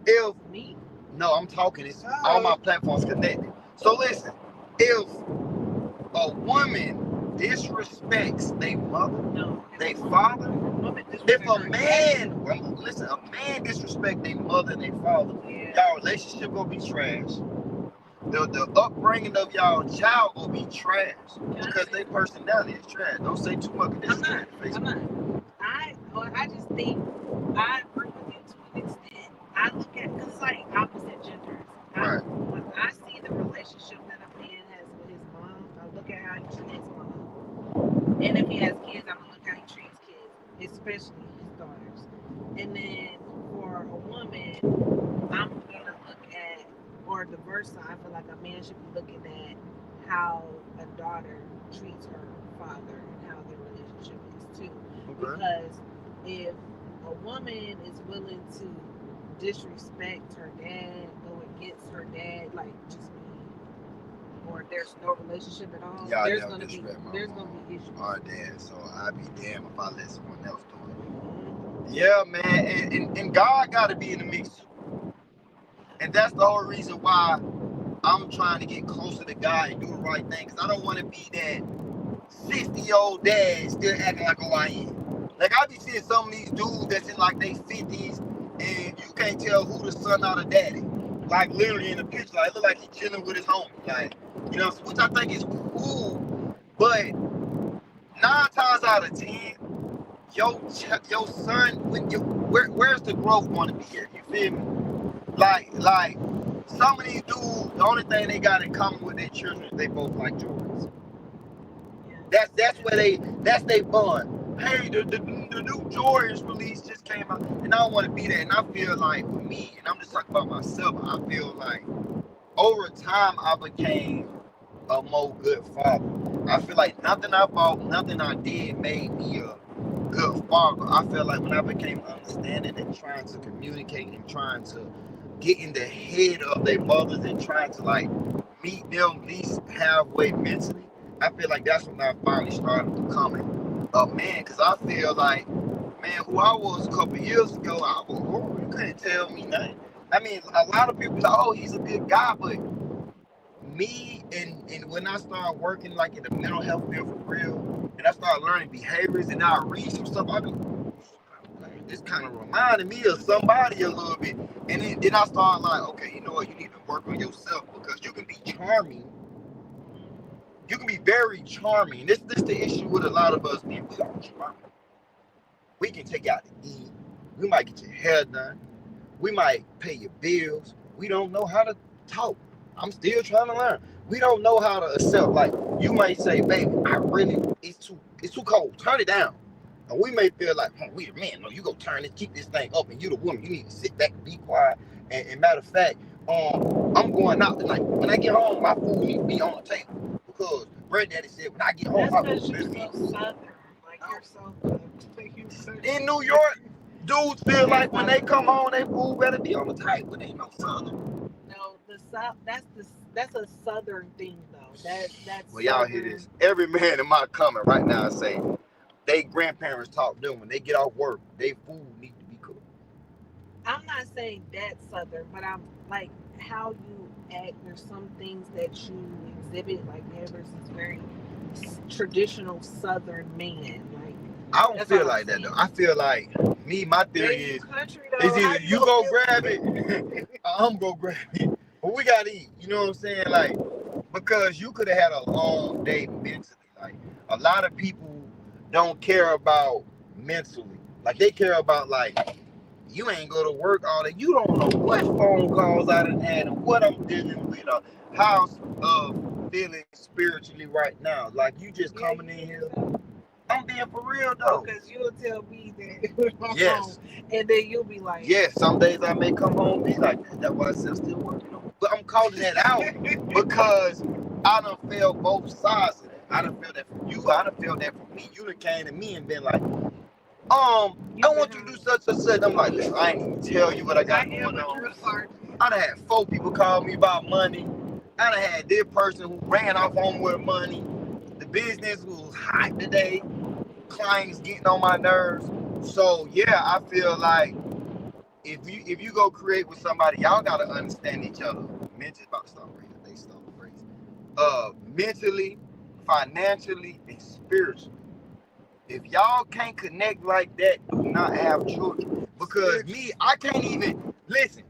Speaker 3: if
Speaker 4: Me?
Speaker 3: no, I'm talking, it's all my platforms connected. So listen, if a woman disrespects their mother,
Speaker 4: No.
Speaker 3: their father,
Speaker 4: Woman
Speaker 3: if
Speaker 4: disrespect
Speaker 3: a
Speaker 4: her
Speaker 3: man, listen, a man disrespect their mother and their father,
Speaker 4: dad.
Speaker 3: y'all relationship gonna be trash. The upbringing of y'all child will be trash because their personality is trash. Don't say too much of this.
Speaker 4: I'm not. I just think I agree with you to an extent. I look at, because it's like opposite genders.
Speaker 3: Right.
Speaker 4: When I see the relationship that a man has with his mom, I look at how he treats his mom. And if he has kids, I'm gonna look how he treats kids, especially his daughters. And then for a woman, I'm gonna look at, or the versa, I feel like a man should be looking at how a daughter treats her father and how their relationship is too.
Speaker 3: Okay.
Speaker 4: Because if a woman is willing to disrespect her dad, go against her dad, like just me, or there's no relationship at all,
Speaker 3: Yeah,
Speaker 4: there's gonna be issues.
Speaker 3: Our dad, so I'd be damned if I let someone else do it. Yeah, man, and God gotta be in the mix. And that's the whole reason why I'm trying to get closer to God and do the right thing. Because I don't want to be that 60-year-old dad still acting like who I am. Like, I be seeing some of these dudes that's in like their 50s and you can't tell who the son or the daddy. Like, literally in the picture, like, it look like he's chilling with his homie. Like, you know, which I think is cool. But 9 times out of 10, your son, where's the growth going to be here? You feel me? Like some of these dudes, the only thing they got in common with their children is they both like Jordans. That's their bond. Hey, the new Jordans release just came out, and I don't want to be that. And I feel like with me, and I'm just talking about myself, I feel like over time I became a more good father. I feel like nothing I bought, nothing I did made me a good father. I feel like when I became understanding and trying to communicate and trying to get in the head of their mothers and trying to like meet them at least halfway mentally, I feel like that's when I finally started becoming a man. Because I feel like, man, who I was a couple years ago, I was horrible. You couldn't tell me nothing. I mean, a lot of people like, oh, he's a good guy, but me and when I started working like in the mental health field for real, and I started learning behaviors and I read some stuff, I be like, this kind of reminded me of somebody a little bit. And then I started like, okay, you know what, you need to work on yourself because you can be charming. You can be very charming. This the issue with a lot of us being charming. We can take you out to eat. We might get your hair done. We might pay your bills. We don't know how to talk. I'm still trying to learn. We don't know how to accept. Like, you might say, baby, it's too cold. Turn it down. And we may feel like, we the man. No, you go turn it, keep this thing up, and you the woman. You need to sit back and be quiet. And matter of fact, I'm going out tonight. When I get home, my food needs to be on the table. Because Granddaddy said, when I get home, my food better be.
Speaker 4: Like, you're so good.
Speaker 3: In New York, dudes feel like when they come home, their food better be on the table. It ain't no southern.
Speaker 4: No, that's a southern thing though. That's
Speaker 3: well, y'all hear this. Every man in my comment right now say they grandparents taught them when they get off work, their food need to be cooked.
Speaker 4: I'm not saying that's southern, but I'm like how you act. There's some things that you exhibit, like Evers is very traditional southern man. Like,
Speaker 3: I don't feel like that though. I feel like my theory is either you go grab it or I'm go grab it. But we gotta eat, you know what I'm saying? Like, because you could have had a long day mentally. Like, a lot of people don't care about mentally. Like, they care about, like, you ain't go to work all day. You don't know what phone calls I done had and what I'm dealing with, how I'm feeling spiritually right now. Like, you just coming in here. I'm being for real though.
Speaker 4: Because you'll tell me that
Speaker 3: yes.
Speaker 4: home, and then you'll be like,
Speaker 3: yes, some days I may come home and be like that. That's why I said I'm still working on it. But I'm calling that out because I done felt both sides of that. I done felt that from you. I done felt that from me. You done came to me and been like, I want you to do such and such. I'm like, listen, I ain't even tell you what I got going on. I done had 4 people call me about money. I done had this person who ran off home with money. The business was hot today. Clients getting on my nerves. So yeah, I feel like if you go create with somebody, y'all gotta understand each other. Mentally, about to start raising. They start raising. Mentally, financially, and spiritually. If y'all can't connect like that, do not have children. Because me, I can't even listen.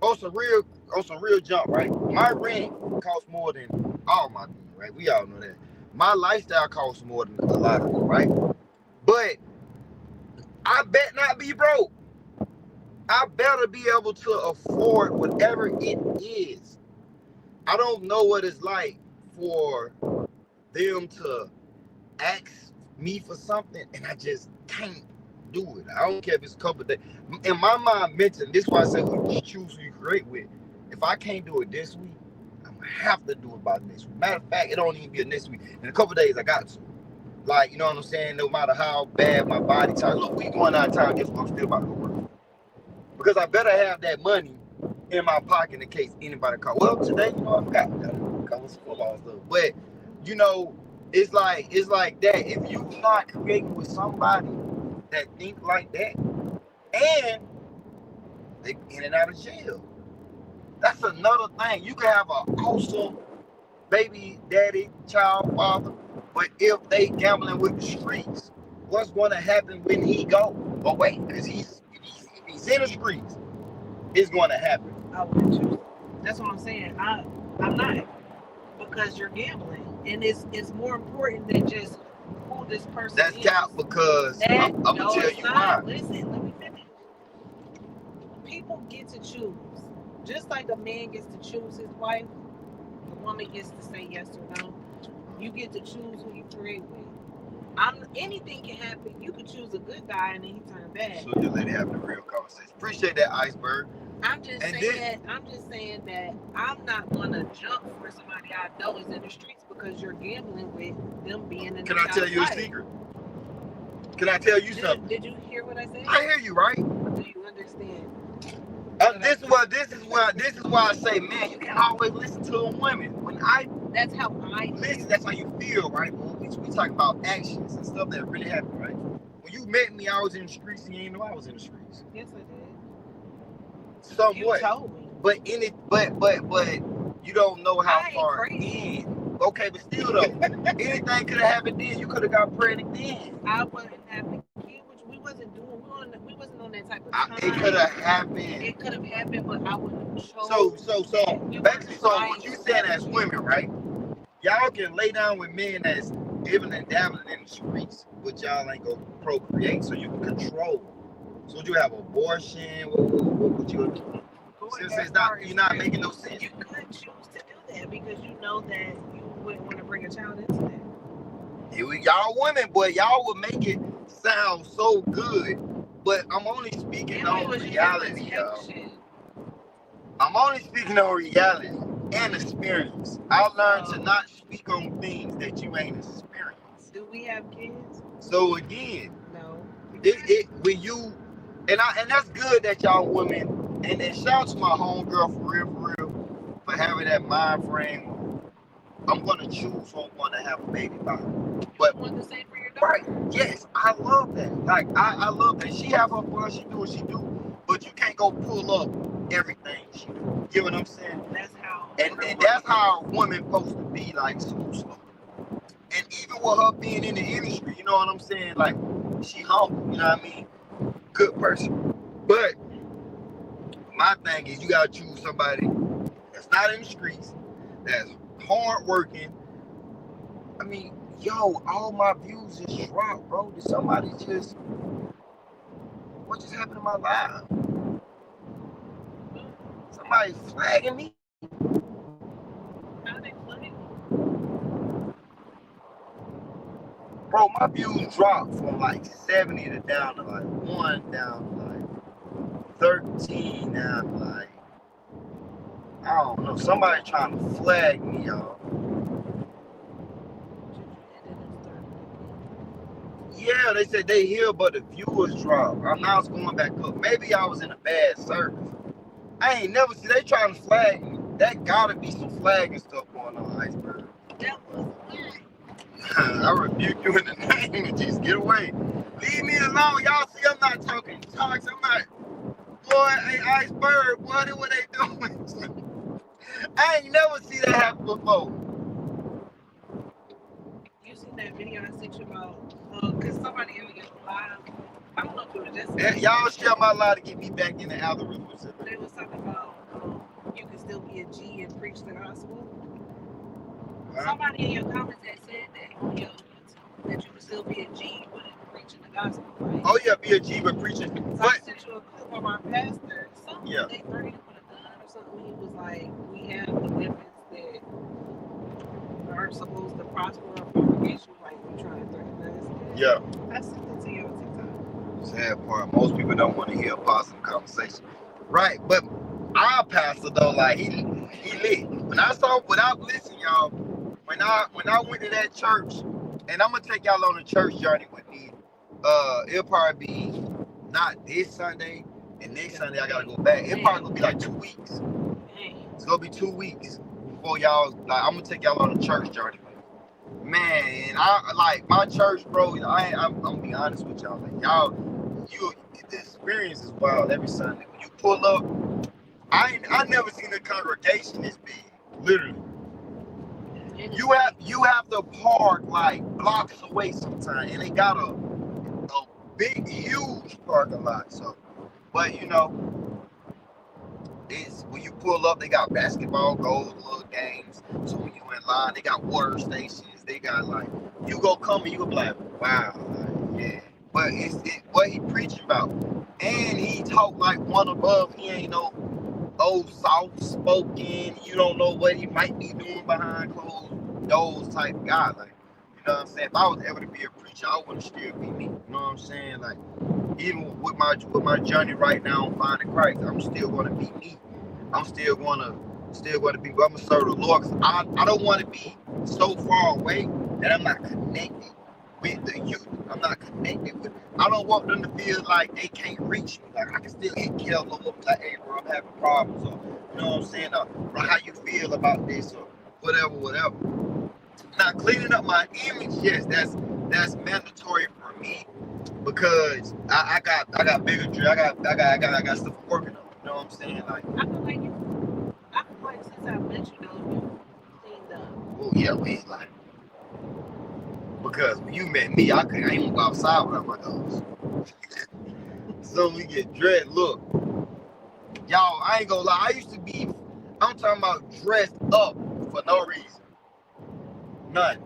Speaker 3: On some real jump, right? My rent costs more than all my things, right? We all know that. My lifestyle costs more than a lot of them, right? But I bet not be broke. I better be able to afford whatever it is. I don't know what it's like for them to ask me for something and I just can't do it. I don't care if it's a couple of days. In my mind, mentioned this is why I said you choose who you create with. If I can't do it this week, I'm gonna have to do it by next week. Matter of fact, it don't even be a next week. In a couple of days, I got to. Like, you know what I'm saying? No matter how bad my body talks, look, we going out of town, guess what? I'm still about to go work. Because I better have that money in my pocket in case anybody call. Well, today, you know, I forgot. Call some football stuff. But, you know, it's like that. If you not creating with somebody that think like that, and they in and out of jail, that's another thing. You can have an awesome baby daddy, child, father, but if they gambling with the streets, what's going to happen when he go away? Because he's in the streets, it's going to happen.
Speaker 4: I wouldn't choose. That's what I'm saying. I'm not, because you're gambling, and it's more important than just who this person
Speaker 3: That's
Speaker 4: is.
Speaker 3: doubt, because I'm gonna tell you why.
Speaker 4: Listen, let me finish. People get to choose, just like a man gets to choose his wife. The woman gets to say yes or no. You get to choose who you create with. Anything can happen. You could choose a good guy and then he turn bad.
Speaker 3: So you let it have the real conversation. Appreciate that, Iceberg.
Speaker 4: I'm just saying that I'm not gonna jump for somebody I know is in the streets because you're gambling with them being in the
Speaker 3: Can I tell you a secret? Can I tell you something?
Speaker 4: Did you hear what I said?
Speaker 3: I hear you, right?
Speaker 4: Do you understand?
Speaker 3: This is why I say, man, you can't always listen to the women.
Speaker 4: That's how I
Speaker 3: listen. That's how you feel, right? We talk about actions and stuff that really happened, right? When you met me, I was in the streets, and you didn't know I was in the streets.
Speaker 4: Yes, I did.
Speaker 3: Somewhat.
Speaker 4: You told me.
Speaker 3: But you don't know how far in. Okay, but still though, anything could have happened then. You could have got pregnant then.
Speaker 4: I wouldn't have the kid, which we wasn't doing. We wasn't on that type of time.
Speaker 3: It could have happened.
Speaker 4: It could have happened, but I wouldn't have chose.
Speaker 3: So basically, so what you saying as women, right? Y'all can lay down with men that's living and dabbling in the streets, but y'all ain't gonna procreate, so you can control. So would you have abortion? What would you do? Since you're not making no sense.
Speaker 4: You could choose to do that because you know that you wouldn't want to bring a child into that.
Speaker 3: Y'all women, boy, y'all would make it sound so good, but I'm only speaking on reality, y'all. I'm only speaking on reality and experience. I learned to not speak on things that you ain't experienced.
Speaker 4: Do we have kids?
Speaker 3: So again,
Speaker 4: no.
Speaker 3: When you and that's good that y'all women. And then shout out to my homegirl for real, for having that mind frame. I'm gonna choose who I'm gonna have a baby by. But
Speaker 4: you want the same for your daughter?
Speaker 3: Right, yes, I love that. Like I love that. She have her fun, she do what she do, but you can't go pull up everything she do. You know what I'm saying?
Speaker 4: That's how
Speaker 3: and that's how a woman supposed to be, like slow. And even with her being in the industry, you know what I'm saying? Like she humble, you know what I mean? Good person. But my thing is, you gotta choose somebody that's not in the streets, that's hard working. I mean, yo, all my views just dropped, bro. Did somebody just, what just happened in my life? Somebody flagging me?
Speaker 4: How they flag?
Speaker 3: Bro, my views dropped from like 70 to down to like 1, down to like 13, down to like, I don't know, somebody trying to flag me, y'all. Yeah, they said they healed, but the viewers dropped. Now it's going back up. Maybe I was in a bad service. I ain't never see they trying to flag me. That gotta be some flagging stuff going on, Iceberg.
Speaker 4: That was weird.
Speaker 3: I rebuke you in the name of Jesus. Get away. Leave me alone. Y'all see I'm not talking talks. I'm not. Boy, hey, Iceberg, what are they doing? I ain't never seen that happen before.
Speaker 4: You seen that video I sent you about? Cause somebody in the live. I don't know if it was just.
Speaker 3: Yeah, y'all share my lie to get me back in the algorithm.
Speaker 4: They was talking about you can still be a G and preach the gospel. Somebody in your comments had said that on your YouTube, that you can still be a G but preaching the gospel, right?
Speaker 3: Oh yeah, be a G but preaching.
Speaker 4: So I sent you a clip of our pastor. Something
Speaker 3: Yeah.
Speaker 4: they threatened him with a gun or something. He was like, we have the weapons that are supposed to prosper or form against you, like you trying to threaten us.
Speaker 3: Yeah.
Speaker 4: I sent it to you on TikTok.
Speaker 3: Sad part. Most people don't want to hear a positive conversation. Right, but our pastor though, like he lit. Without listening, y'all, when I went to that church, and I'm gonna take y'all on a church journey with me. It'll probably be not this Sunday, and next Sunday I gotta go back. It'll probably gonna be like 2 weeks. It's gonna be 2 weeks before y'all. Like I'm gonna take y'all on a church journey. Man, I like my church, bro. I'm gonna be honest with y'all. Like y'all, the experience is wild every Sunday. When you pull up, I never seen a congregation this big. Literally, you have to park like blocks away sometimes, and they got a big, huge parking lot. So, but you know, it's when you pull up, they got basketball goals, little games. So when you in line, they got water stations. They got like you go come and you go be like, wow, like, yeah. But it's what he preaching about, and he talk like one above. He ain't no soft spoken. You don't know what he might be doing behind closed doors type guy. Like, you know what I'm saying? If I was ever to be a preacher, I wouldn't still be me. You know what I'm saying? Like, even with my journey right now on finding Christ, I'm still gonna be me. I'm still gonna be. I'm gonna serve the Lord. Cause I don't want to be so far away that I'm not connected with the youth. I'm not connected with. I don't want them to feel like they can't reach me. Like I can still hit Kello up, like, hey bro, I'm having problems, or you know what I'm saying, or how you feel about this, or whatever. Now cleaning up my image, yes, that's mandatory for me because I got bigger dreams. I got stuff I'm working on. You know what I'm saying? Like
Speaker 4: I feel like since I met you though, you cleaned up.
Speaker 3: Oh yeah, we like. Because when you met me, I ain't even go outside without my dogs. So we get dressed. Look, y'all, I ain't gonna lie. I used to be, I'm talking about dressed up for no reason. None.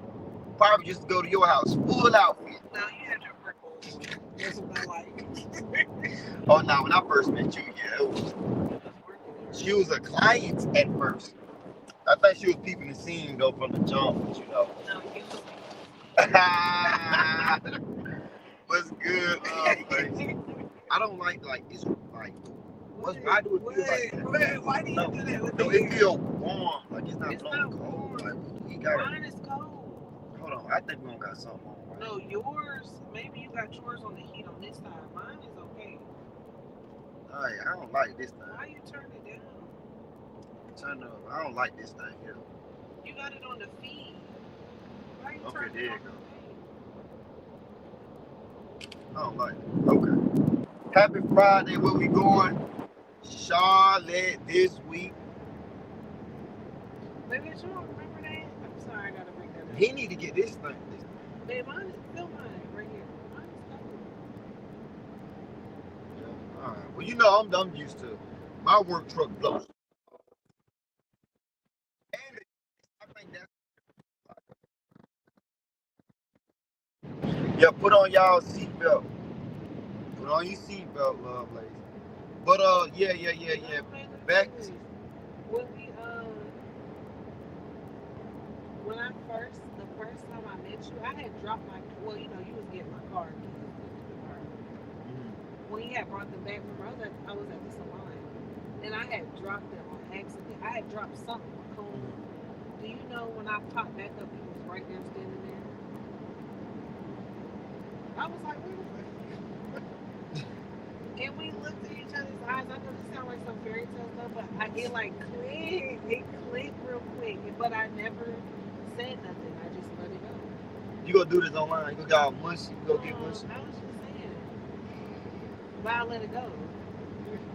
Speaker 3: Probably just to go to your house, full outfit.
Speaker 4: No, you had your purple. That's what I like.
Speaker 3: Oh, no, when I first met you, yeah, she was a client at first. I thought she was peeping the scene though from the jump, but you know.
Speaker 4: No, you
Speaker 3: What's good? I don't like it's like why do it feel like that?
Speaker 4: Why do you do that with
Speaker 3: No,
Speaker 4: the
Speaker 3: it feel warm. Like it's not
Speaker 4: warm.
Speaker 3: cold. Like he got
Speaker 4: Mine is cold.
Speaker 3: Hold on, I think we don't got something on. Right?
Speaker 4: No, yours, maybe you got yours on the heat on this side. Mine is okay.
Speaker 3: Alright, I don't like this thing.
Speaker 4: Why you turn it down?
Speaker 3: Turn up. I don't like this thing here.
Speaker 4: You got it on the feed. Why you
Speaker 3: Okay,
Speaker 4: turn
Speaker 3: there
Speaker 4: it
Speaker 3: you
Speaker 4: on
Speaker 3: go.
Speaker 4: the feed?
Speaker 3: I don't like it. Okay. Happy Friday. Where we going? Charlotte this week.
Speaker 4: Maybe you don't remember that? I'm sorry, I gotta bring that up.
Speaker 3: He need to get this thing.
Speaker 4: Babe, mine is still mine right here. Mine is cold.
Speaker 3: Yeah. All right. Well, you know I'm used to my work truck blows. And I think that's. Yeah, put on y'all seatbelt. Put on your seatbelt, love ladies. But yeah. Back.
Speaker 4: When the first time I met you, I had dropped you was getting my car. When you had brought them back from I was at the salon, and I had dropped them on accident. I had dropped something, a cone. Do you know when I popped back up, he was right there standing there? I was like, wait a minute. And we looked at each other's eyes. I know this sounds like some fairy tale stuff, but it like clicked. It clicked real quick. But I never said nothing. I just let it go.
Speaker 3: You gonna do this online? You gonna get all mushy? You gonna get mushy?
Speaker 4: I was just saying. But I let it go.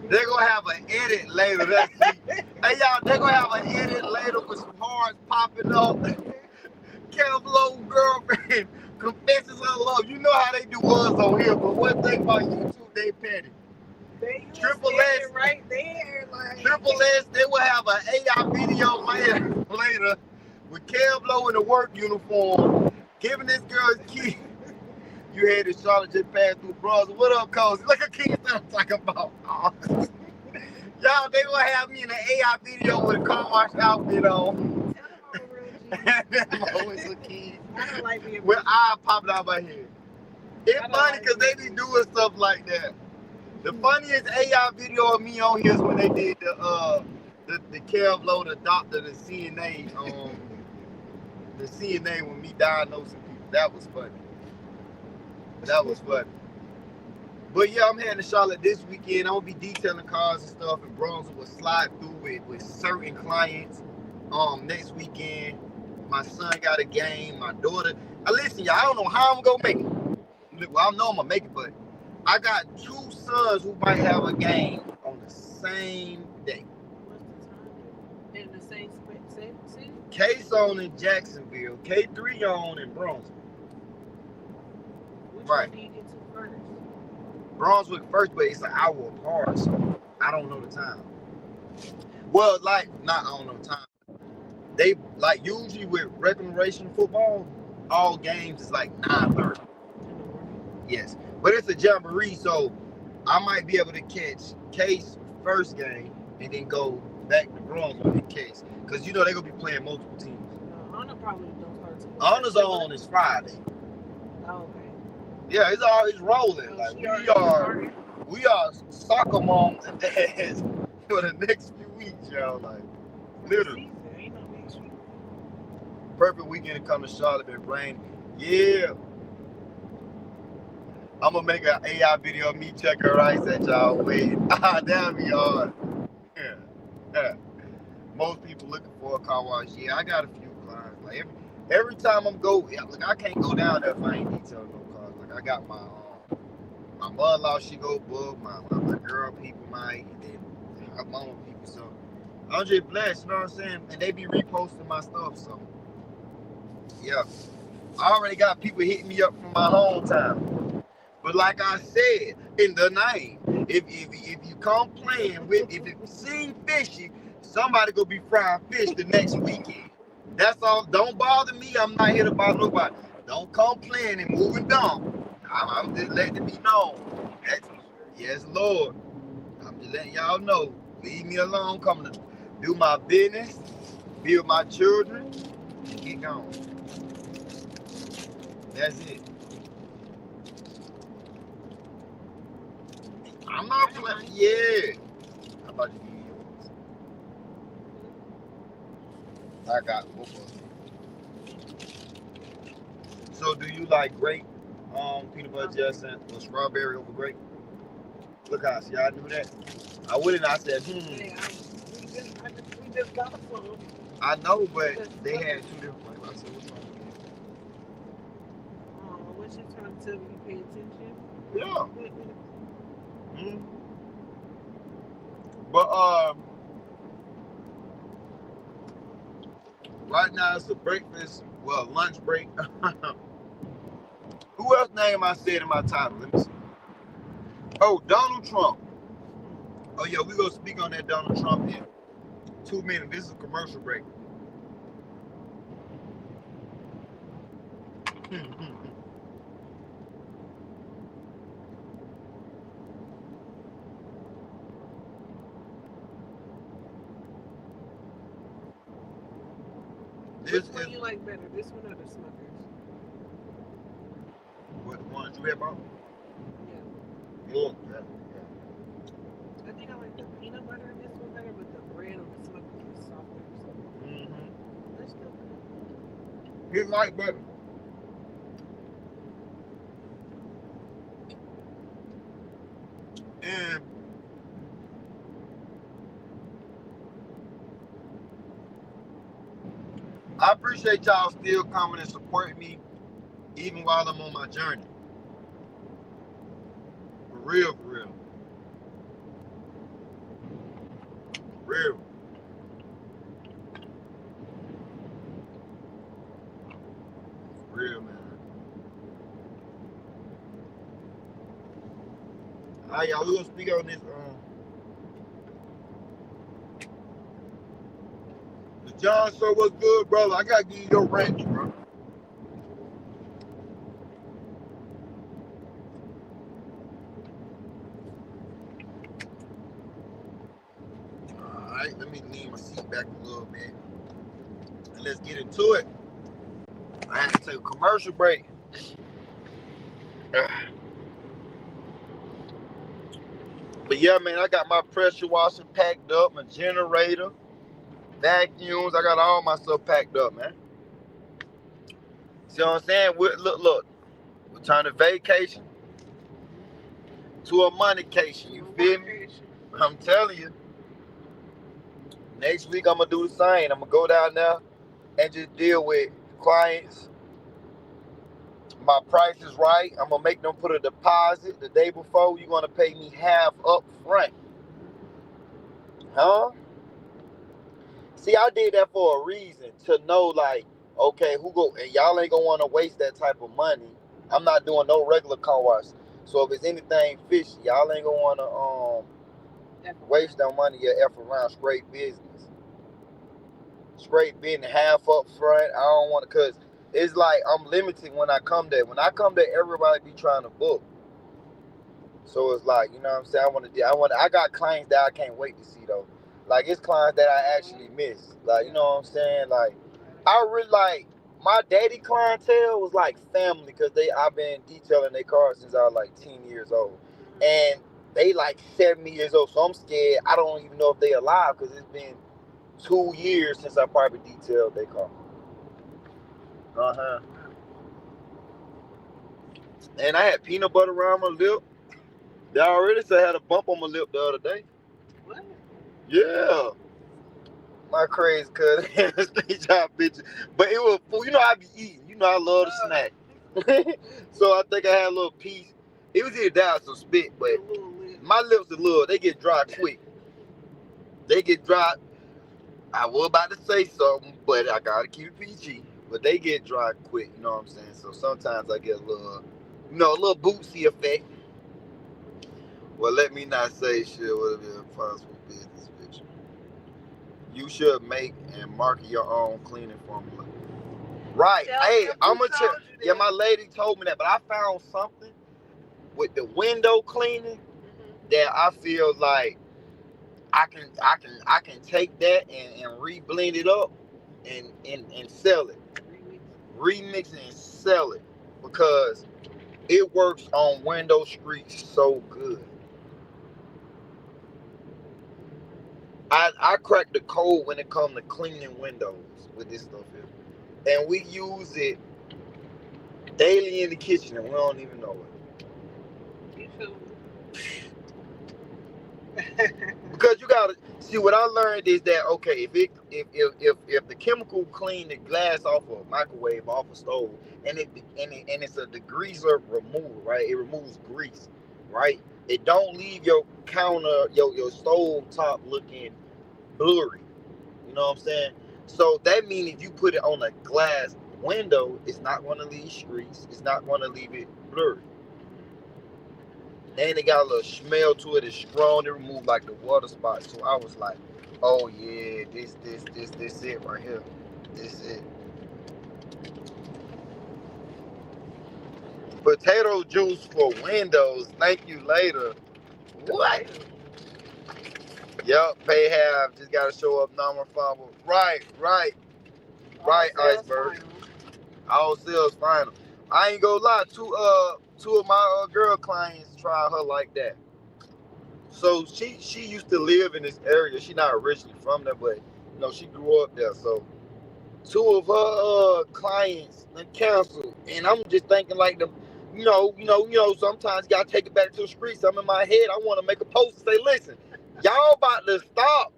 Speaker 3: They're gonna have an edit later. That's hey y'all, they're gonna have an edit later with some hearts popping up. Kev Low girlfriend confesses her love. You know how they do us on here, but one thing about YouTube, they petty.
Speaker 4: They
Speaker 3: Triple S
Speaker 4: right there, like
Speaker 3: Triple S, they will have an AI video later with Kev Low in a work uniform, giving this girl his key. You had this Charlotte just passed through Bronx. What up, Cozy? Look at King I'm talking about. Oh. Y'all, they gonna have me in an AI video with a car wash outfit on.
Speaker 4: tell them I'm a real G.
Speaker 3: I'm always a kid.
Speaker 4: I don't like being
Speaker 3: With eye popping out my head. It's
Speaker 4: don't
Speaker 3: funny
Speaker 4: like
Speaker 3: because they be doing stuff like that. The funniest AI video of me on here is when they did the Kev Low, the doctor, the CNA, the CNA when me diagnosing people. That was funny. That was funny. But yeah, I'm heading to Charlotte this weekend. I'm gonna be detailing cars and stuff, and Bronx will slide through with certain clients. Next weekend, my son got a game. My daughter. Listen, y'all, I don't know how I'm gonna make it. Well, I know I'm gonna make it, but I got two sons who might have a game on the same day.
Speaker 4: What's the time? In the same city?
Speaker 3: K's on in Jacksonville, K3 on in Brunswick.
Speaker 4: Which
Speaker 3: Right.
Speaker 4: one do you get to first?
Speaker 3: Brunswick first, but it's an hour apart, so I don't know the time. Well, like, not I don't know the time. They like usually with recreation football, all games is like 9:30. Yes, but it's a jamboree, so I might be able to catch Case first game and then go back to Brunswick in Case, because you know they're gonna be playing multiple teams.
Speaker 4: Honor probably don't start till
Speaker 3: Honors on is Friday.
Speaker 4: Oh, okay.
Speaker 3: Yeah, it's always rolling.
Speaker 4: So
Speaker 3: Like
Speaker 4: she
Speaker 3: we
Speaker 4: already
Speaker 3: are
Speaker 4: started.
Speaker 3: soccer moms and dads for the next few weeks, y'all. Like literally.
Speaker 4: Ain't no next week.
Speaker 3: Perfect weekend to come to Charlotte, been rain. Yeah. I'm gonna make an AI video of me check her ice at y'all. Wait. That'll be hard. Yeah. Most people looking for a car wash. Yeah, I got a few clients. Like every time I'm look, I can't go down there if I ain't detailing no cars. Like I got my mother-in-law, she go book, my girl people might, and then her mama people. So I'm just blessed, you know what I'm saying? And they be reposting my stuff, so yeah. I already got people hitting me up from my hometown. But like I said, in the night, if you come playing with, if it seems fishy, somebody gonna be frying fish the next weekend. That's all. Don't bother me. I'm not here to bother nobody. Don't come playing and moving dumb. I'm just letting it be known. Yes, Lord. I'm just letting y'all know. Leave me alone. Come to do my business, be with my children, and get going. That's it. I'm not playing. Yeah. How about you? I got both of them. So do you like grape, peanut butter jelly or strawberry over grape? Look how, see, I knew that. I went and I said,
Speaker 4: Yeah, we just got some.
Speaker 3: I know, but they had two different flavors. I said, what's wrong
Speaker 4: What you trying to tell me? You pay attention?
Speaker 3: with you? Yeah. But right now it's a breakfast, well, lunch break. Who else name I said in my title? Let me see. Oh, Donald Trump. Oh yeah, we gonna speak on that Donald Trump in 2 minutes. This is a commercial break.
Speaker 4: Which one you like better, this one or the Smuckers?
Speaker 3: What ones you have on?
Speaker 4: Yeah.
Speaker 3: Yeah.
Speaker 4: I think I like the peanut butter in this one better, but the bread on the Smuckers is softer. So that's still good.
Speaker 3: He like better. I appreciate y'all still coming and supporting me even while I'm on my journey. For real, for real. For real. For real, man. Alright, y'all, we gonna speak on this. The John show was good, brother. I gotta give you your ranch, bro. Alright, let me lean my seat back a little bit. And let's get into it. I had to take a commercial break. But yeah, man, I got my pressure washer packed up, my generator, vacuums. I got all my stuff packed up, man. See what I'm saying? Look. We're turning vacation to a moneycation. You feel me? I'm telling you. Next week, I'm going to do the same. I'm going to go down there and just deal with clients. My price is right. I'm going to make them put a deposit the day before. You're going to pay me half up front. Huh? See, I did that for a reason. To know, like, okay, and y'all ain't going to want to waste that type of money. I'm not doing no regular car wash. So if it's anything fishy, y'all ain't going to want to waste that money or F around. Straight business. Straight business, half up front. I don't want to, because it's like I'm limited when I come there. When I come there, everybody be trying to book. So it's like, you know what I'm saying? I got clients that I can't wait to see though. Like it's clients that I actually miss. Like, you know what I'm saying? Like I really like my daddy clientele was like family because I've been detailing their cars since I was like 10 years old. And they like 70 years old. So I'm scared. I don't even know if they alive because it's been 2 years since I probably detailed their car. Uh-huh. And I had peanut butter around my lip. They already said I had a bump on my lip the other day.
Speaker 4: What?
Speaker 3: Yeah. My crazy cousin. Street job bitch. But it was food. You know I be eating. You know I love to snack. So I think I had a little piece. It was either that or some spit, but my lips are little. They get dry quick. They get dry. I was about to say something, but I gotta keep it PG. But they get dry quick, you know what I'm saying? So sometimes I get a little, a little bootsy effect. Well, let me not say shit would be a possible business picture. You should make and market your own cleaning formula. Right. Hey, I'm gonna tell you. Yeah, my lady told me that, but I found something with the window cleaning that I feel like I can take that and re-blend it up and sell it. Remix it and sell it because it works on window streets so good. I crack the code when it comes to cleaning windows with this stuff here. And we use it daily in the kitchen and we don't even know it.
Speaker 4: You feel
Speaker 3: Because you gotta see what I learned is that okay, if the chemical clean the glass off of a microwave, off a stove, and it's a degreaser remover, right? It removes grease, right? It don't leave your counter, your stove top looking blurry. You know what I'm saying? So that means if you put it on a glass window, it's not gonna leave streaks, it's not gonna leave it blurry. And it got a little smell to it. It's strong. It removed like the water spots. So I was like, oh yeah, this it right here. This it. Potato juice for windows. Thank you later. What? Yup, pay half. Just gotta show up non-refundable. Right, iceberg. All sales final. I ain't gonna lie, two of my girl clients tried her like that. So she used to live in this area. She not originally from there, but she grew up there. So two of her clients canceled, and I'm just thinking like them. Sometimes you gotta take it back to the streets. I'm in my head. I want to make a post and say, listen, y'all about to stop.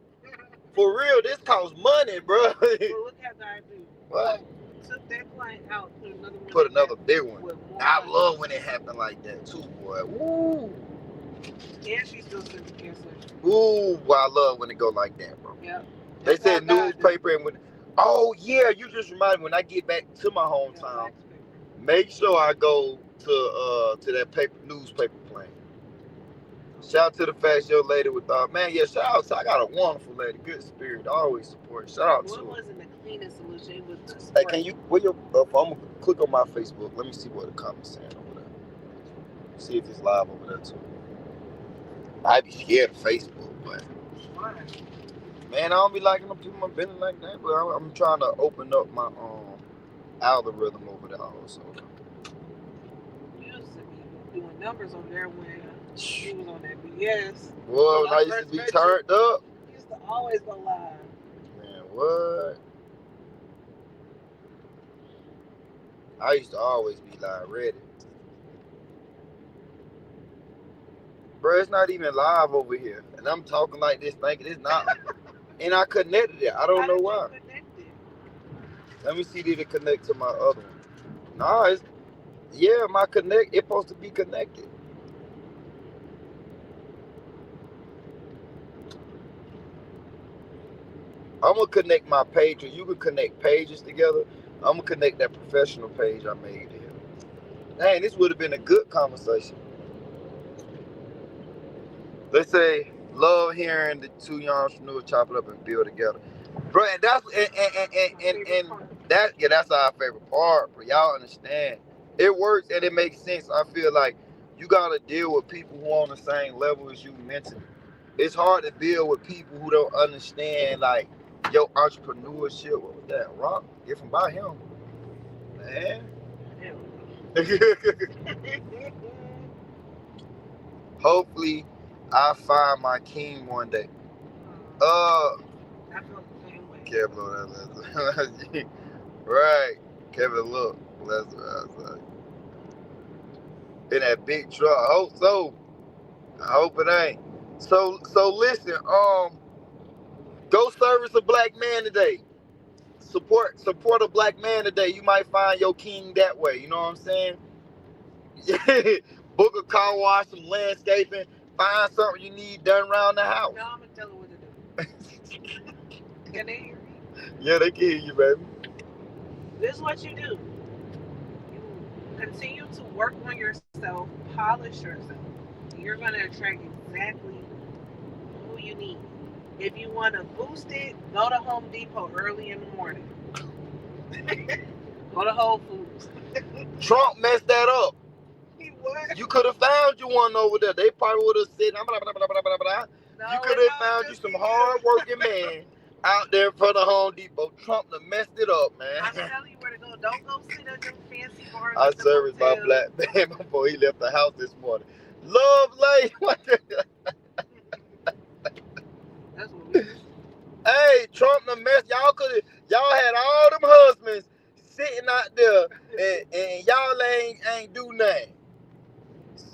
Speaker 3: For real, this costs money, bro.
Speaker 4: Well, look how I do.
Speaker 3: What?
Speaker 4: Took that client out, put another one.
Speaker 3: Put another big one.
Speaker 4: with more
Speaker 3: I
Speaker 4: money.
Speaker 3: love when it happened like that too, boy. Woo.
Speaker 4: And she's still sitting cancer.
Speaker 3: Ooh, I love when it go like that, bro.
Speaker 4: Yep.
Speaker 3: They
Speaker 4: That's why
Speaker 3: said
Speaker 4: I got
Speaker 3: newspaper and when. Oh yeah, you just reminded me when I get back to my
Speaker 4: it.
Speaker 3: hometown. Make sure I go to that newspaper plane. Shout out to the fast young lady with man, yeah, shout out to I got a wonderful lady, good spirit, always support. Shout out
Speaker 4: Well,
Speaker 3: to
Speaker 4: it
Speaker 3: her.
Speaker 4: wasn't the cleanest solution. It was the
Speaker 3: Hey,
Speaker 4: spray.
Speaker 3: can you where your I'm gonna click on my Facebook. Let me see what the comments saying over there. See if it's live over there too. I'd be scared of Facebook, but
Speaker 4: Why?
Speaker 3: man, I don't be liking them people my business like that. But I'm trying to open up my algorithm over there also.
Speaker 4: You used to be doing numbers over there when he was on that BS.
Speaker 3: Well,
Speaker 4: When
Speaker 3: I used to
Speaker 4: first
Speaker 3: be
Speaker 4: met you,
Speaker 3: turned up.
Speaker 4: he used to always go live.
Speaker 3: Man, what? I used to always be live ready. Bro, it's not even live over here. And I'm talking like this, thinking it's not. And I connected it. I don't know why. Let me see, did it connect to my other one? Nah, it's, yeah, my connect, it's supposed to be connected. I'm going to connect my page, or you can connect pages together. I'm going to connect that professional page I made here. Dang, this would have been a good conversation. Let's say, love hearing the two young entrepreneurs chop it up and build together. Bro, and that's that's our favorite part, bro. Y'all understand. It works and it makes sense. I feel like you gotta deal with people who are on the same level as you mentally. It's hard to deal with people who don't understand like your entrepreneurship. What was that? Rock? Get from by him. Man. Hopefully I find my king one day. Kevin, right. Kevin, look. That's what I was like. In that big truck. I hope so. I hope it ain't. So listen, go service a black man today. Support a black man today. You might find your king that way. You know what I'm saying? Book a car wash, some landscaping, find something you need done around the house.
Speaker 4: No, I'm gonna tell her what to do. Can they hear me?
Speaker 3: Yeah, they can hear you, baby.
Speaker 4: This is what you do. You continue to work on yourself, polish yourself. You're gonna attract exactly who you need. If you want to boost it, go to Home Depot early in the morning. Go to Whole Foods.
Speaker 3: Trump messed that up.
Speaker 4: What?
Speaker 3: You could have found you one over there. They probably would have said, blah, blah, blah, blah, blah, blah.
Speaker 4: No,
Speaker 3: You could have found you some hard-working man out there in front of Home Depot. Trump done messed it up, man.
Speaker 4: I'm telling you where to go. Don't go sit at them fancy bars.
Speaker 3: I serviced my black man before he left the house this morning. Love lady.
Speaker 4: That's what we do.
Speaker 3: Hey, Trump done messed. Y'all had all them husbands sitting out there and y'all ain't do nothing.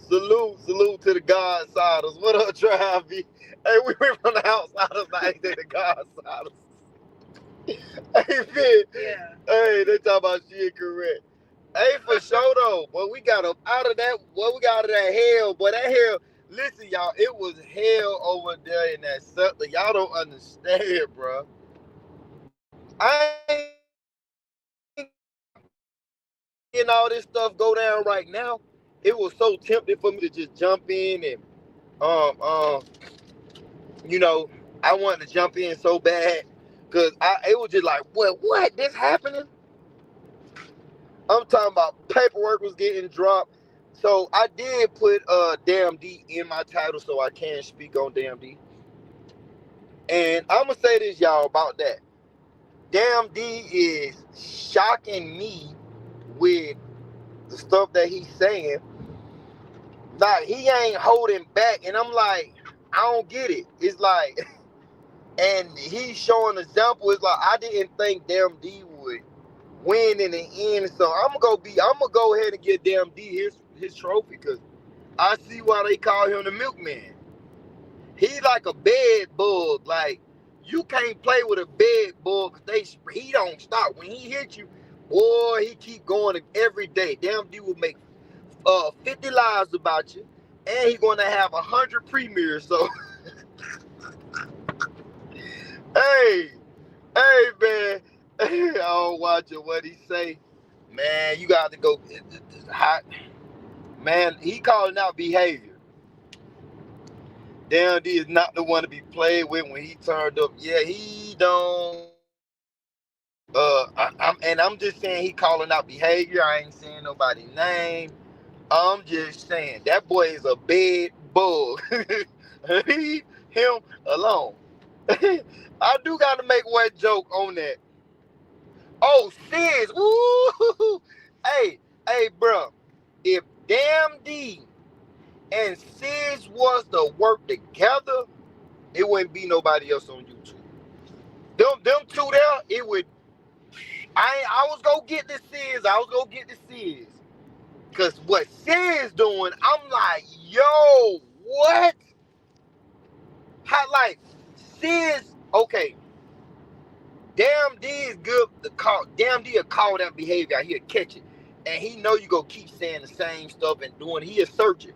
Speaker 3: Salute to the Godsiders. What up, Travis? Hey, we went from the outsiders now to the Godsiders. Hey, man.
Speaker 4: Yeah.
Speaker 3: Hey, they talk about shit correct. Hey, for sure though. Boy, we got up out of that. Well, we got out of that hell. Boy, that hell. Listen, y'all, it was hell over there in that something. Y'all don't understand, bro. I ain't seeing all this stuff go down right now. It was so tempting for me to just jump in and you know, I wanted to jump in so bad because it was just like, what? This happening? I'm talking about paperwork was getting dropped. So I did put damndee in my title so I can speak on damndee. And I'm going to say this, y'all, about that. Damndee is shocking me with the stuff that he's saying. Like, he ain't holding back. And I'm like, I don't get it. It's like, and he's showing example. It's like, I didn't think damndee would win in the end. So I'm gonna go ahead and give damndee his trophy because I see why they call him the milkman. He like a bed bug. Like,
Speaker 5: You can't play with a bed bug because he don't stop. When he hit you, boy, he keep going every day. Damn, will make 50 lives about you, and he's gonna have 100 premieres. So, hey, man, I don't watch it. What he say, man? You got to go. Hot, man. He calling out behavior. Damndee is not the one to be played with when he turned up. Yeah, he don't. I'm just saying he calling out behavior. I ain't saying nobody's name. I'm just saying that boy is a bed bug. Leave him alone. I do got to make one joke on that. Oh, Sis. Woo! Hey, bro. If Damndee and Sis was to work together, it wouldn't be nobody else on YouTube. Them two there, it would. I was gonna get the Sis. Cause what Sis doing, I'm like, yo, what? How, like, Sis, okay. Damndee is good to call. Damndee will call that behavior out. He'll catch it. And he know you gonna keep saying the same stuff and doing it. He'll search it.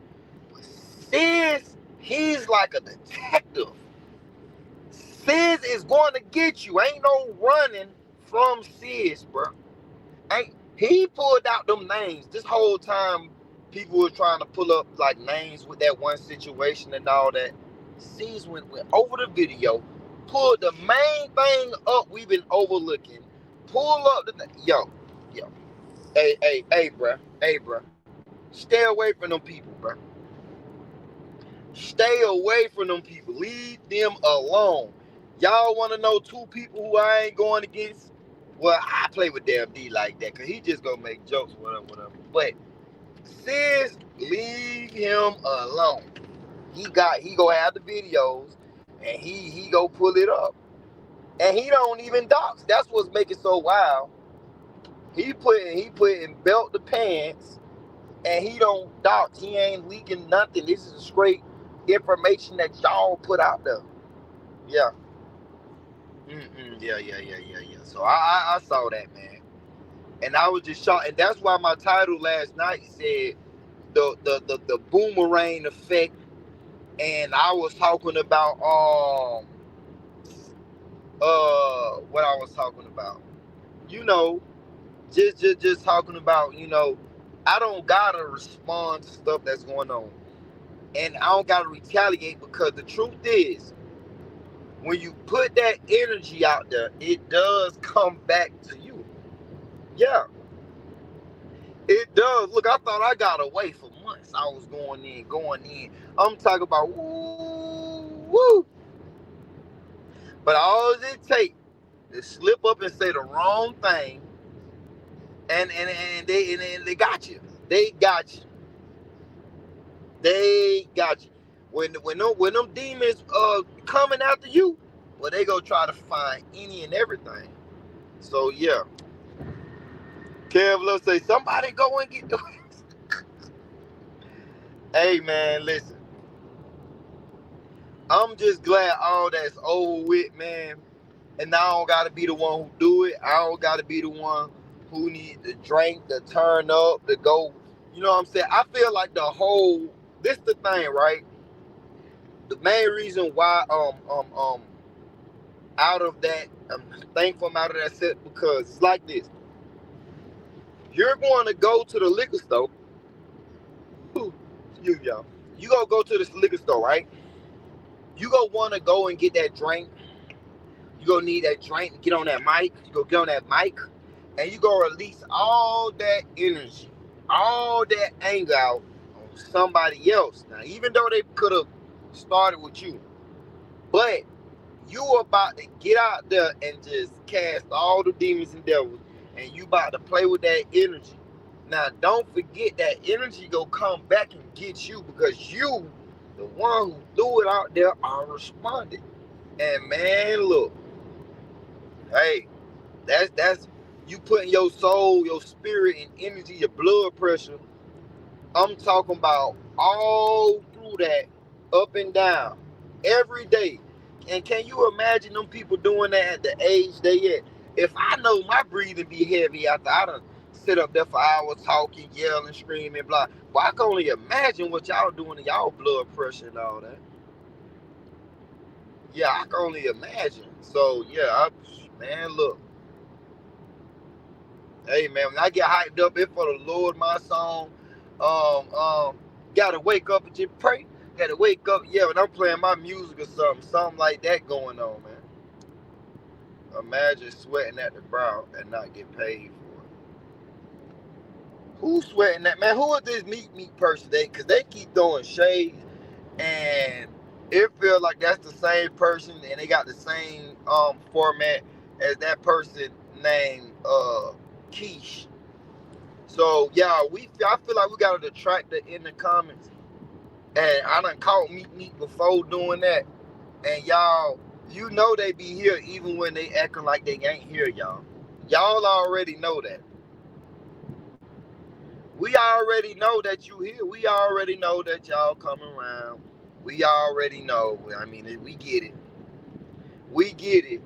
Speaker 5: But Sis, he's like a detective. Sis is going to get you. Ain't no running from Sis, bro. He pulled out them names. This whole time, people were trying to pull up like names with that one situation and all that. Sis went over the video, pulled the main thing up we've been overlooking. Pull up the yo. Hey, bro. Stay away from them people, bro. Stay away from them people. Leave them alone. Y'all want to know two people who I ain't going against? Well, I play with Damndee like that because he just gonna make jokes, whatever. But Sis, leave him alone. He gonna have the videos and he go pull it up. And he don't even dox. That's what's making so wild. He putting belt to pants and he don't dox. He ain't leaking nothing. This is straight information that y'all put out there. Yeah. Yeah. So I saw that, man. And I was just shocked. And that's why my title last night said the boomerang effect. And I was talking about what I was talking about. You know, just talking about, you know, I don't gotta respond to stuff that's going on. And I don't gotta retaliate because the truth is, when you put that energy out there, it does come back to you. Yeah. It does. Look, I thought I got away for months. I was going in. I'm talking about woo. But all it takes is slip up and say the wrong thing, and they got you. They got you. When them demons coming after you, well, they go try to find any and everything. So yeah. Kev Love say somebody go and get the. Hey man, listen. I'm just glad all that's over with, man. And I don't gotta be the one who do it. I don't gotta be the one who need to drink, to turn up, to go. You know what I'm saying? I feel like this the thing, right? The main reason why out of that, I'm thankful I'm out of that set because it's like this. You're going to go to the liquor store. Excuse y'all. You gonna go to this liquor store, right? You gonna want to go and get that drink. You gonna need that drink to get on that mic. You go get on that mic, and you gonna release all that energy, all that anger out on somebody else. Now, even though they could have started with you, but you about to get out there and just cast all the demons and devils, and you about to play with that energy. Now, don't forget that energy gonna come back and get you because you, the one who threw it out there, are responding. And man, look, hey, that's you putting your soul, your spirit, and energy, your blood pressure. I'm talking about all through that, up and down, every day. And can you imagine them people doing that at the age they at? If I know my breathing be heavy after I done sit up there for hours talking, yelling, screaming, blah. Well, I can only imagine what y'all doing to y'all blood pressure and all that. Yeah, I can only imagine. So yeah, man, look. Hey man, when I get hyped up, it's for the Lord, my song. Gotta wake up and just pray. Gotta wake up, yeah, when I'm playing my music or something like that going on, man. Imagine sweating at the brow and not get paid for it. Who's sweating that, man? Who is this meat person? Because they keep throwing shade, and it feels like that's the same person, and they got the same format as that person named Keish. So yeah, I feel like we got a detractor in the comments, and I done caught meat before doing that, and y'all, you know they be here even when they acting like they ain't here, y'all. Y'all already know that. We already know that you here. We already know that y'all coming around. We already know. I mean, we get it. We get it.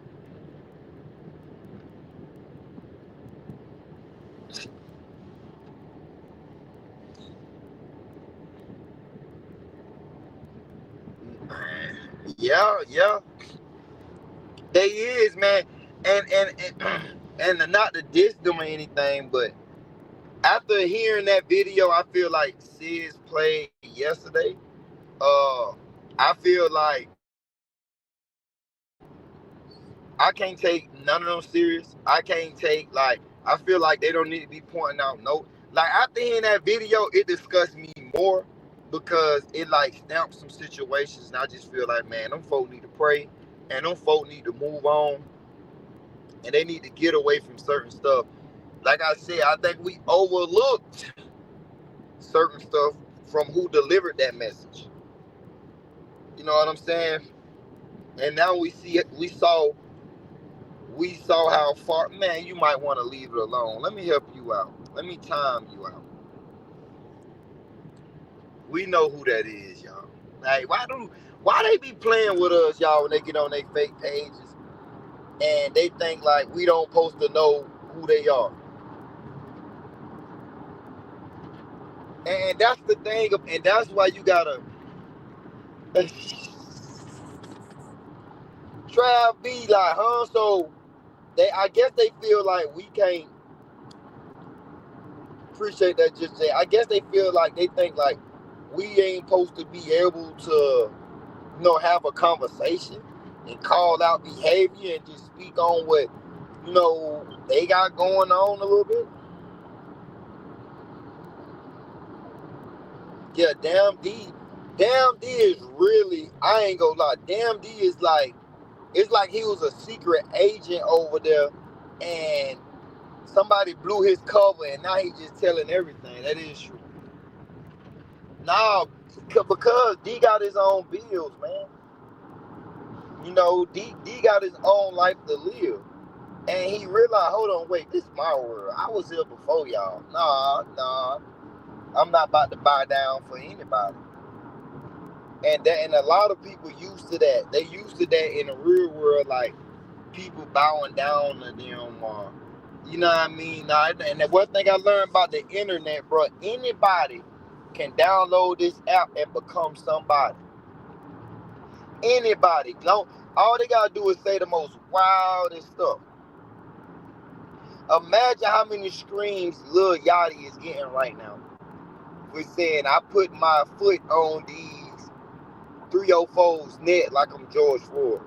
Speaker 5: Yeah. They is, man. And not to diss them or anything, but after hearing that video, I feel like Sis played yesterday. I feel like I can't take none of them serious. I can't take, like, I feel like they don't need to be pointing out no. Like, after hearing that video, it disgusts me more because it, like, stamps some situations, and I just feel like, man, them folk need to pray, and them folk need to move on, and they need to get away from certain stuff. Like I said, I think we overlooked certain stuff from who delivered that message. You know what I'm saying? And now we saw how far, man, you might want to leave it alone. Let me help you out. Let me time you out. We know who that is, y'all. Like, why they be playing with us, y'all, when they get on their fake pages and they think like we don't supposed to know who they are. And that's the thing, and that's why you gotta try to be like, huh? So I guess they feel like we can't appreciate that. Just say, I guess they feel like they think like we ain't supposed to be able to, have a conversation and call out behavior and just speak on what they got going on a little bit. Yeah, damndee is really, I ain't gonna lie, damndee is like, it's like he was a secret agent over there and somebody blew his cover and now he's just telling everything. That is true. Nah, because D got his own bills, man. D got his own life to live. And he realized, hold on, wait, this is my world. I was here before y'all. Nah. I'm not about to buy down for anybody. And a lot of people used to that. They used to that in the real world, like people bowing down to them. You know what I mean? And the one thing I learned about the internet, bro, anybody can download this app and become somebody. Anybody. All they gotta do is say the most wildest stuff. Imagine how many screams Lil Yachty is getting right now. We're saying, I put my foot on these 304's neck like I'm George Floyd.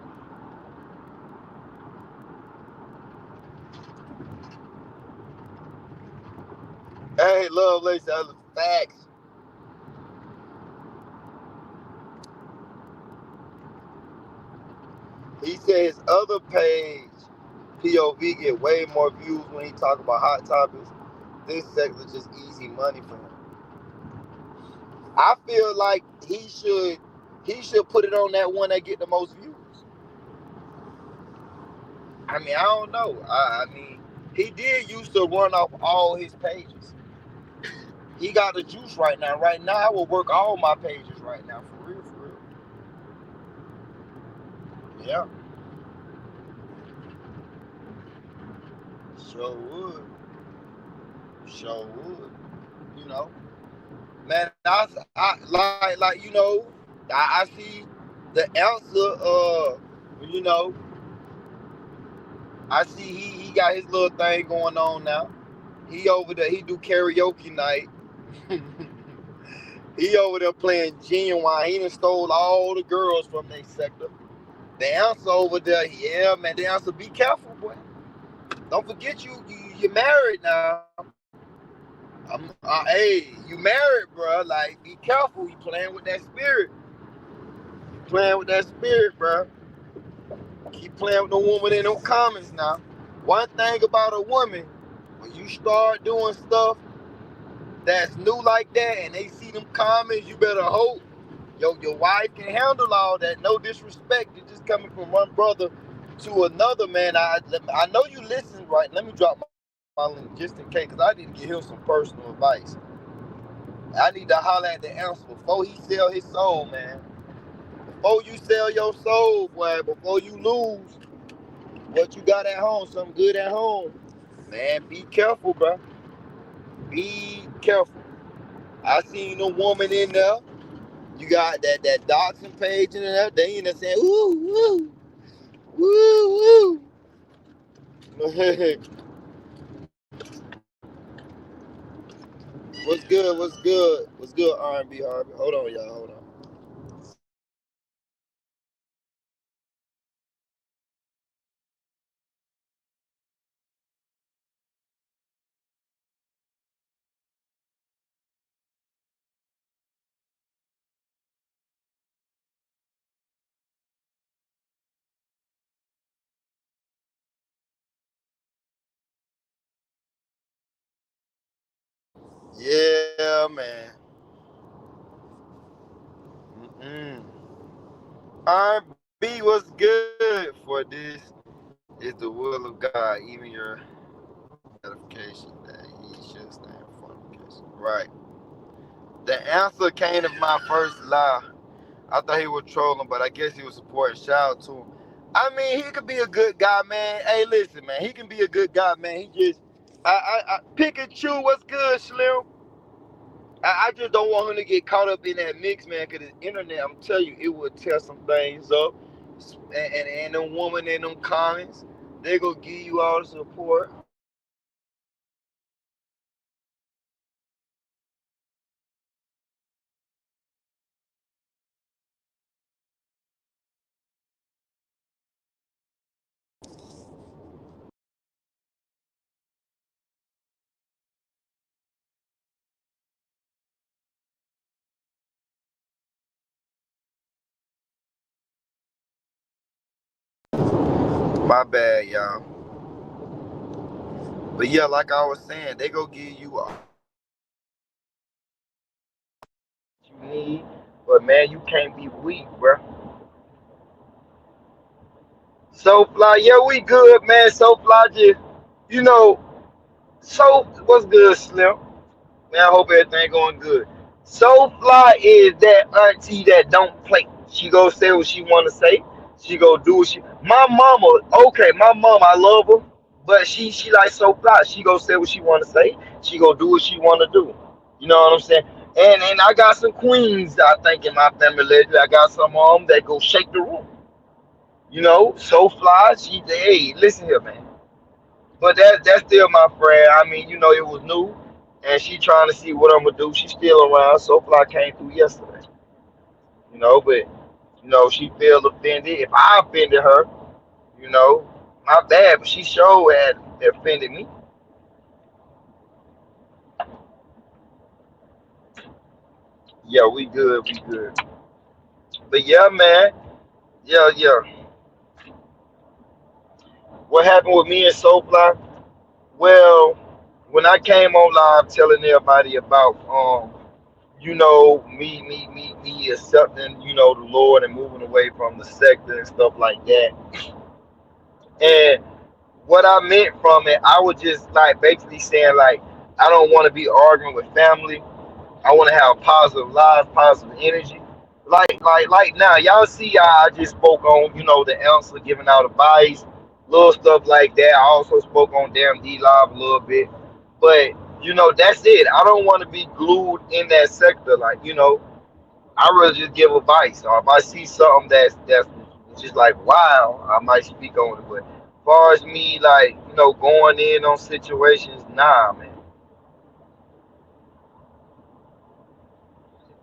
Speaker 5: Hey, love, ladies, other facts. He said his other page, POV, get way more views when he talk about hot topics. This sector is just easy money for him. I feel like he should put it on that one that get the most views. I mean, I don't know. I mean, he did used to run off all his pages. He got the juice right now. Right now, I will work all my pages right now, for real. Yeah. Sure would. Sure would. You know. Man, like you know, I see the answer. You know, I see he got his little thing going on now. He over there. He do karaoke night. He over there playing genuine. He done stole all the girls from their sector. The answer over there, yeah, man. The answer, be careful, boy. Don't forget you're married now. Hey, you married, bro. Like, be careful. You playing with that spirit. You playing with that spirit, bro. Keep playing with the woman in them comments now. One thing about a woman, when you start doing stuff that's new like that, and they see them comments, you better hope your wife can handle all that. No disrespect. It's just coming from one brother to another, man. I know you listen, right? Let me drop my link just in case, because I need to give him some personal advice. I need to holler at the answer before he sell his soul, man. Before you sell your soul, boy, before you lose what you got at home, something good at home, man, be careful, bro. Be careful. I seen a woman in there. You got that doxing page in there. They in there saying, woo, woo, woo, woo. What's good? What's good? What's good, R&B Harvey? Hold on, y'all. Hold on. Yeah, man. Mm-mm. R&B was good for this. Is the will of God, even your edification that he should stand for fornication. Right. The answer came to my first lie. I thought he was trolling, but I guess he was supporting. Shout out to him. I mean, he could be a good guy, man. Hey, listen, man, he can be a good guy, man. He just, I pick and choose what's good, Slim. I just don't want him to get caught up in that mix, man, because the internet, I'm telling you, it will tear some things up. And them woman in them comments, they gonna give you all the support. My bad, y'all. But yeah, like I was saying, they go give you all you need. But man, you can't be weak, bro. So fly, yeah, we good, man. So fly, just you know. So what's good, Slim? Man, I hope everything going good. So fly is that auntie that don't play. She go say what she want to say. She go do what she. My mama, okay, my mama, I love her, but she like so fly. She go say what she want to say. She go do what she want to do. You know what I'm saying? And I got some queens, I think, in my family lately. I got some that go shake the room. You know, so fly. She, hey, listen here, man. But that's still my friend. I mean, you know, it was new, and she trying to see what I'm gonna do. She's still around. So fly came through yesterday. You know, but you know, she feel offended. If I offended her, you know, my bad. But she sure had offended me. Yeah, we good. We good. But yeah, man. Yeah, yeah. What happened with me and Soulfly? Well, when I came on live telling everybody about you know, me accepting, you know, the Lord and moving away from the sector and stuff like that. And what I meant from it, I was just like basically saying like I don't want to be arguing with family. I want to have positive lives, positive energy.
Speaker 3: Like now, y'all see I just spoke on, the answer, giving out advice, little stuff like that. I also spoke on damndee live a little bit. But, that's it. I don't want to be glued in that sector. Like, I really just give advice. Or if I see something that's just like wow, I might speak on it. But as far as me, like, going in on situations, nah, man.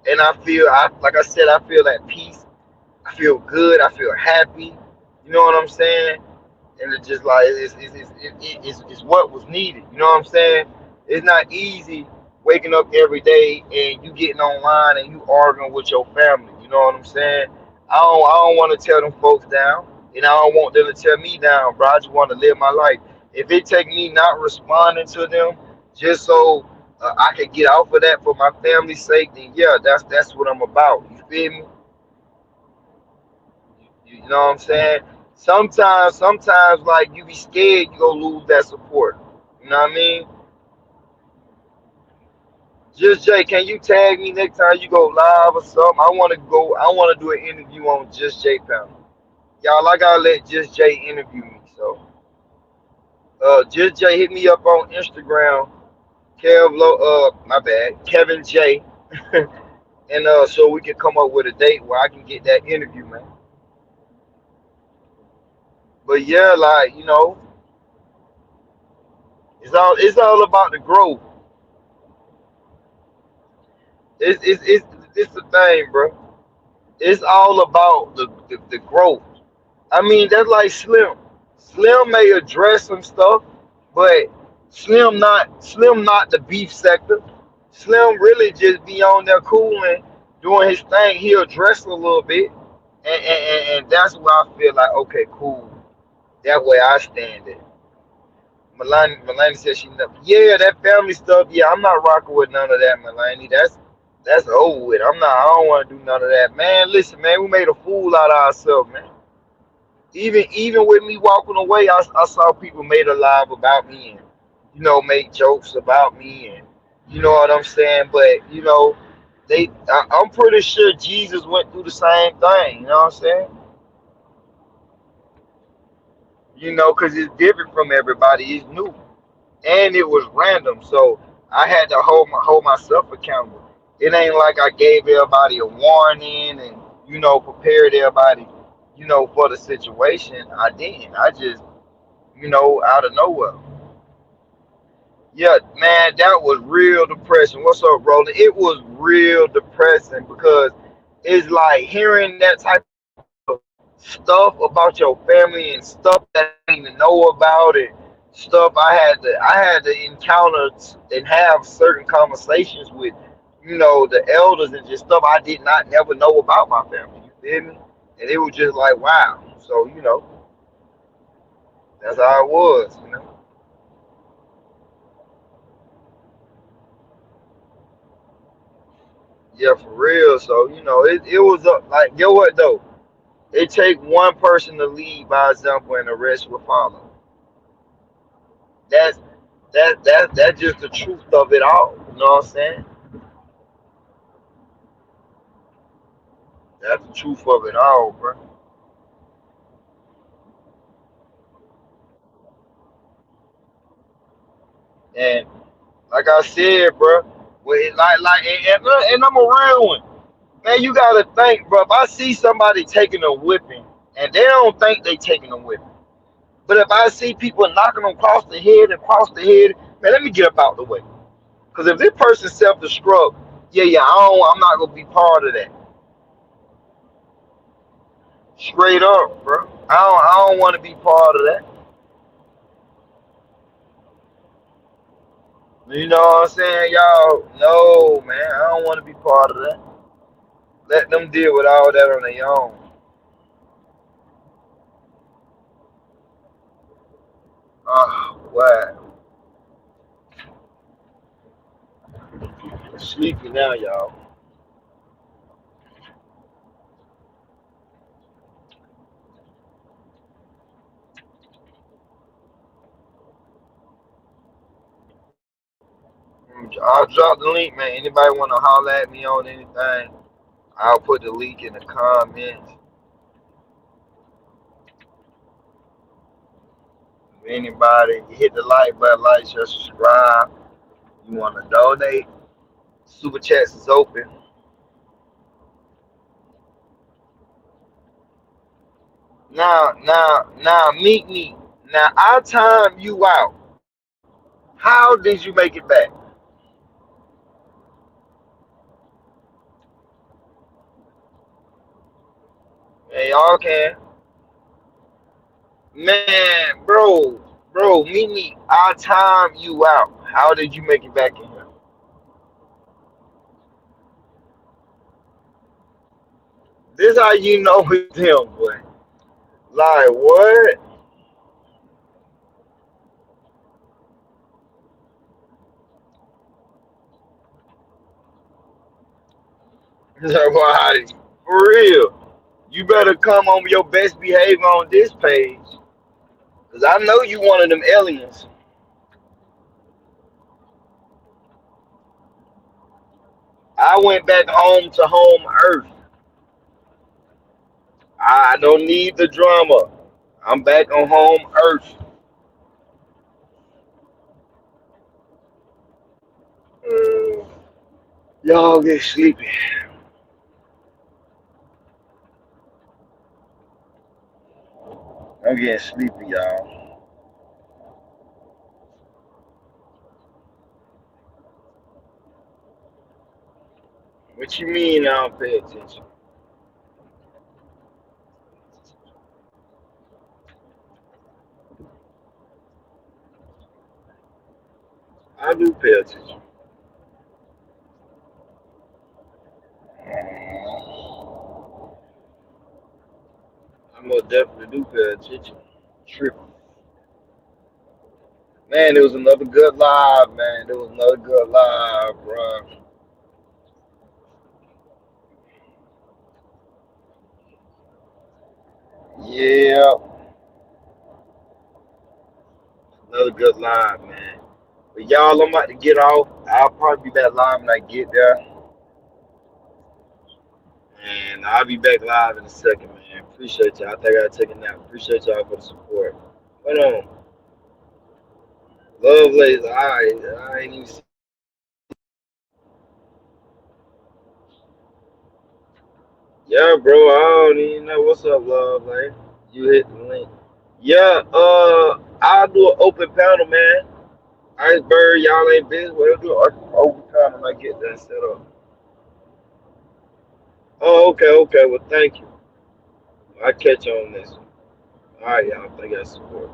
Speaker 3: And like I said, I feel at peace. I feel good. I feel happy. You know what I'm saying? And it's just like it's what was needed. You know what I'm saying? It's not easy waking up every day and you getting online and you arguing with your family. You know what I'm saying? I don't want to tear them folks down, and I don't want them to tear me down, bro. I just want to live my life. If it take me not responding to them just so I can get off of that for my family's sake, then yeah, that's what I'm about. You feel me? You know what I'm saying? Sometimes, like you be scared you gonna lose that support. You know what I mean? Just Jay, can you tag me next time you go live or something? I want to go. I want to do an interview on Just Jay panel. Y'all, I gotta let Just Jay interview me. So, Just Jay, hit me up on Instagram. My bad, Kevin J. And so we can come up with a date where I can get that interview, man. But yeah, like it's all about the growth. It's the thing, bro. It's all about the growth. I mean, that's like Slim. Slim may address some stuff, but Slim not the beef sector. Slim really just be on there cooling, doing his thing. He'll address a little bit, and that's where I feel like, okay, cool. That way I stand it. Melanie said she never. Yeah, that family stuff. Yeah, I'm not rocking with none of that, Melanie. That's over with. I'm not. I don't want to do none of that, man. Listen, man, we made a fool out of ourselves, man. Even with me walking away, I saw people made a live about me and make jokes about me, and you know what I'm saying. But I'm pretty sure Jesus went through the same thing. You know what I'm saying? Because it's different from everybody. It's new, and it was random. So I had to hold myself accountable. It ain't like I gave everybody a warning and prepared everybody, for the situation. I didn't. I just, out of nowhere. Yeah, man, that was real depressing. What's up, Roland? It was real depressing because it's like hearing that type of stuff about your family and stuff that I didn't even know about it. Stuff I had to encounter and have certain conversations with, the elders and just stuff I did not never know about my family. You feel me? And it was just like wow. So that's how it was. Yeah, for real. So it was up. Like, you know what though? It take one person to lead by example, and the rest will follow. That's that's just the truth of it all. You know what I'm saying? That's the truth of it all, bro. And like I said, bro, and I'm a real one. Man, you gotta think, bro. If I see somebody taking a whipping, and they don't think they taking a whipping, but if I see people knocking them across the head, man, let me get up out the way. Because if this person self-destruct, yeah, I'm not gonna be part of that. Straight up, bro. I don't want to be part of that. You know what I'm saying, y'all? No, man, I don't want to be part of that. Let them deal with all that on their own. Wow. Sleepy now, y'all. I'll drop the link, man. Anybody want to holler at me on anything? I'll put the link in the comments. If anybody, you hit the like button, like, share, subscribe. You want to donate? Super chats is open. Now, meet me. Now, I time you out. How did you make it back? Hey, y'all can. Man, bro, meet me. I time you out. How did you make it back in here? This how you know it's him, boy. Like, what? Why? For real. You better come on your best behavior on this page. Because I know you one of them aliens. I went back home to home earth. I don't need the drama. I'm back on home earth. Uh, y'all get sleepy. I'm getting sleepy, y'all. What you mean I don't pay attention? I do pay attention. I most definitely do pay attention. Tripping. Man, it was another good live, man. There was another good live, bro. Yeah, another good live, man. But y'all, I'm about to get off. I'll probably be back live when I get there. And I'll be back live in a second, man. Appreciate y'all. I think I gotta take a nap. Appreciate y'all for the support. Hold on. Love ladies. I ain't even. Yeah, bro. I don't even know what's up, love, man. You hit the link. Yeah, I'll do an open panel, man. Iceberg, y'all ain't busy. We'll do an open panel when I get that set up. Oh, okay. Well, thank you. I'll catch you on this one. All right, y'all. Thank you guys support.